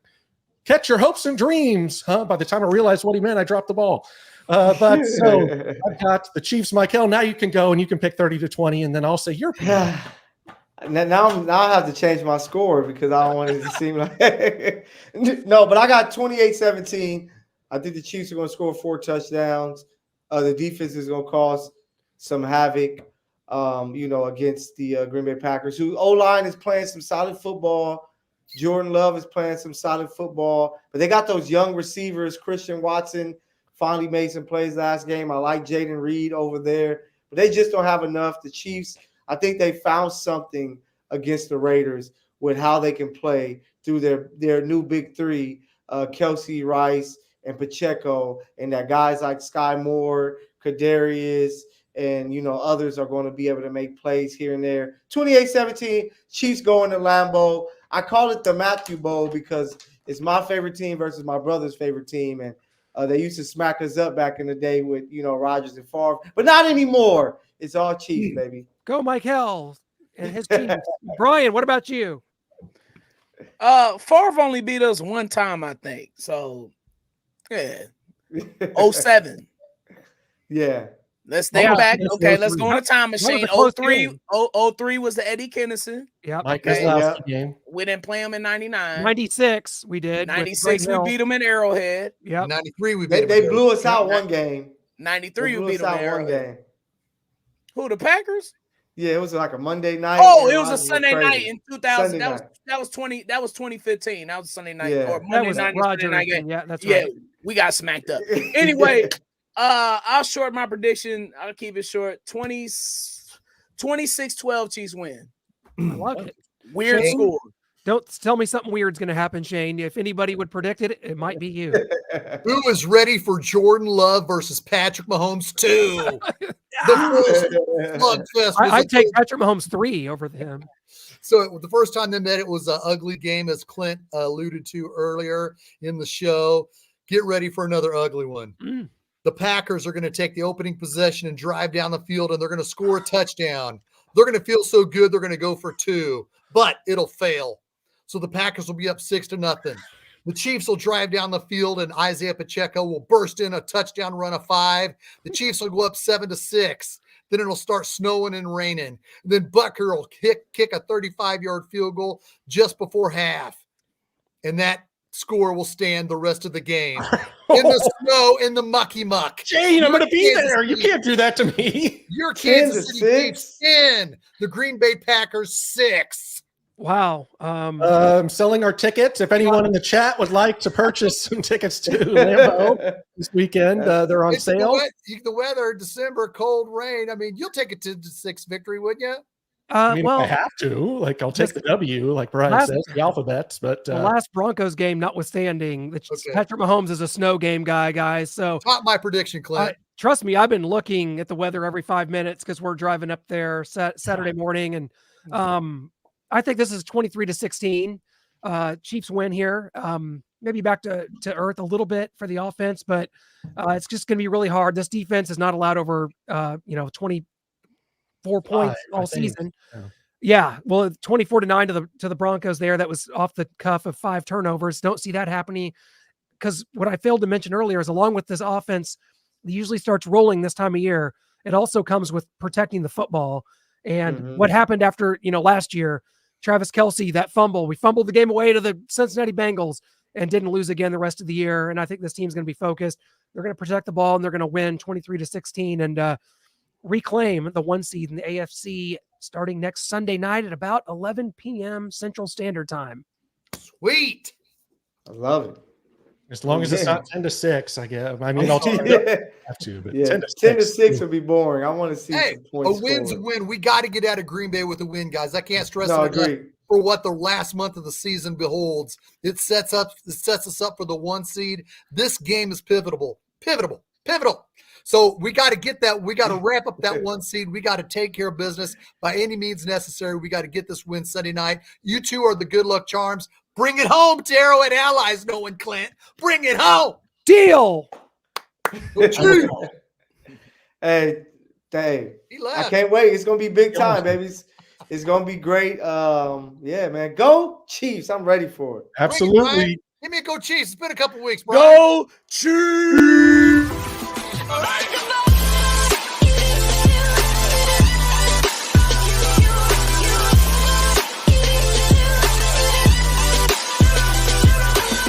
Speaker 5: catch your hopes and dreams. By the time I realized what he meant, I dropped the ball. But so I've got the Chiefs. Michael, now you can go, and you can pick 30-20, and then I'll say your pick.
Speaker 3: Now I have to change my score because I don't want it to seem like – no, but I got 28-17. I think the Chiefs are going to score 4 touchdowns. The defense is going to cause some havoc, against the Green Bay Packers, who O-line is playing some solid football. Jordan Love is playing some solid football. But they got those young receivers. Christian Watson finally made some plays last game. I like Jaden Reed over there. But they just don't have enough. The Chiefs, I think they found something against the Raiders with how they can play through their new big three, Kelsey, Rice, and Pacheco, and that guys like Sky Moore, Kadarius, and others are going to be able to make plays here and there. 28-17, Chiefs going to Lambeau. I call it the Matthew Bowl because it's my favorite team versus my brother's favorite team, and they used to smack us up back in the day with Rodgers and Favre, but not anymore. It's all Chiefs, baby.
Speaker 4: Go Michael and his team. Brian, what about you?
Speaker 6: Favre only beat us one time, I think. So, yeah. 07.
Speaker 3: Yeah.
Speaker 6: Let's think
Speaker 4: Yeah,
Speaker 6: back.
Speaker 5: that's
Speaker 6: Okay,
Speaker 5: the
Speaker 6: let's
Speaker 5: 03.
Speaker 6: go on a time
Speaker 4: That was a
Speaker 6: machine.
Speaker 4: close
Speaker 6: 03,
Speaker 4: game.
Speaker 6: 03 was the Eddie Kennison.
Speaker 4: Yep.
Speaker 5: Mike
Speaker 6: Okay.
Speaker 5: Kozlowski
Speaker 3: Yep.
Speaker 5: game.
Speaker 6: We didn't play him in 99.
Speaker 4: 96 we did. with
Speaker 6: 96,
Speaker 4: Greg
Speaker 6: we
Speaker 4: Hill.
Speaker 6: beat him in Arrowhead.
Speaker 4: Yep.
Speaker 2: 93, we
Speaker 3: They,
Speaker 2: beat
Speaker 3: they
Speaker 2: them.
Speaker 3: blew us out one game.
Speaker 6: 93,
Speaker 3: They
Speaker 6: we
Speaker 3: blew
Speaker 6: beat
Speaker 3: us
Speaker 6: him in
Speaker 3: out one
Speaker 6: Arrowhead.
Speaker 3: game.
Speaker 6: Who, the Packers?
Speaker 3: Yeah, it was like a Monday night.
Speaker 6: Oh,
Speaker 3: and
Speaker 6: it was a
Speaker 3: Rodgers went
Speaker 6: Sunday night
Speaker 3: crazy.
Speaker 6: in 2000.
Speaker 3: Sunday
Speaker 6: That was
Speaker 3: night.
Speaker 6: that was 2015. That was a Sunday night
Speaker 3: Yeah.
Speaker 6: or
Speaker 4: That
Speaker 6: Monday
Speaker 4: was
Speaker 6: night.
Speaker 4: Roger.
Speaker 6: Sunday night game.
Speaker 4: Yeah, that's
Speaker 6: Yeah,
Speaker 4: right.
Speaker 6: we got smacked up. Anyway, I'll short my prediction. I'll keep it short. 26-12 Chiefs win.
Speaker 4: I like it.
Speaker 6: Weird
Speaker 4: Shane?
Speaker 6: score.
Speaker 4: Don't tell me something weird's going to happen, Shane. If anybody would predict it, it might be you.
Speaker 2: Who is ready for Jordan Love versus Patrick Mahomes 2? The first slugfest.
Speaker 4: I'd take Patrick Mahomes 3 over him.
Speaker 2: So the first time they met, it was an ugly game, as Clint alluded to earlier in the show. Get ready for another ugly one.
Speaker 4: Mm.
Speaker 2: The Packers are going to take the opening possession and drive down the field, and they're going to score a touchdown. They're going to feel so good, they're going to go for 2, but it'll fail. So the Packers will be up 6-0. The Chiefs will drive down the field, and Isaiah Pacheco will burst in a touchdown run of 5. The Chiefs will go up 7-6. Then it'll start snowing and raining. Then Butker will kick a 35-yard field goal just before half. And that score will stand the rest of the game. In the snow, in the mucky muck.
Speaker 5: Shane, I'm going to be
Speaker 2: Kansas
Speaker 5: there. You
Speaker 2: City.
Speaker 5: can't do that to me.
Speaker 2: Your Kansas
Speaker 3: Kansas
Speaker 2: City Chiefs
Speaker 3: 6.
Speaker 2: 10. The Green Bay Packers 6.
Speaker 4: Wow.
Speaker 5: I'm selling our tickets. If anyone in the chat would like to purchase some tickets to Lambeau this weekend, they're on
Speaker 2: It's
Speaker 5: sale.
Speaker 2: the weather, December, cold rain. I mean, you'll take a 10-6 victory, wouldn't you?
Speaker 5: I mean,
Speaker 4: well,
Speaker 5: if I have to, like, I'll take the W, like Brian
Speaker 4: last-
Speaker 5: says, the alphabets. But
Speaker 4: the last Broncos game notwithstanding, Patrick Mahomes is a snow game guy, guys. So
Speaker 2: Top my prediction, Clint.
Speaker 4: trust me, I've been looking at the weather every 5 minutes because we're driving up there Saturday morning. And I think this is 23-16. Chiefs win here. Maybe back to earth a little bit for the offense, but it's just going to be really hard. This defense is not allowed over 24 points all season. Yeah, well, 24-9 to the Broncos there. That was off the cuff of 5 turnovers. Don't see that happening, because what I failed to mention earlier is, along with this offense that usually starts rolling this time of year, it also comes with protecting the football. And what happened after last year, Travis Kelce, that fumble, we fumbled the game away to the Cincinnati Bengals and didn't lose again the rest of the year. And I think this team's going to be focused. They're going to protect the ball, and they're going to win 23-16 and reclaim the 1 seed in the AFC starting next Sunday night at about 11 p.m. Central Standard Time.
Speaker 2: Sweet.
Speaker 3: I love it.
Speaker 5: as long as it's not 10-6, I guess. I mean, I'll take it. Have to, but
Speaker 3: 10-6 would be boring. I want to see some points.
Speaker 2: A win's a win. We got to get out of Green Bay with a win, guys. I can't stress it enough for what the last month of the season beholds. It sets us up for the 1 seed. This game is pivotal. So we got to get that. We got to wrap up that 1 seed. We got to take care of business by any means necessary. We got to get this win Sunday night. You two are the good luck charms. Bring it home to Arrowhead Allies, Noah and Clint. Bring it home.
Speaker 4: Deal.
Speaker 3: Hey, I can't wait. It's gonna be big time, baby. It's gonna be great. Yeah, man. Go Chiefs. I'm ready for it.
Speaker 5: Absolutely.
Speaker 2: Give me a go Chiefs. It's been a couple weeks, bro.
Speaker 6: Go Chiefs.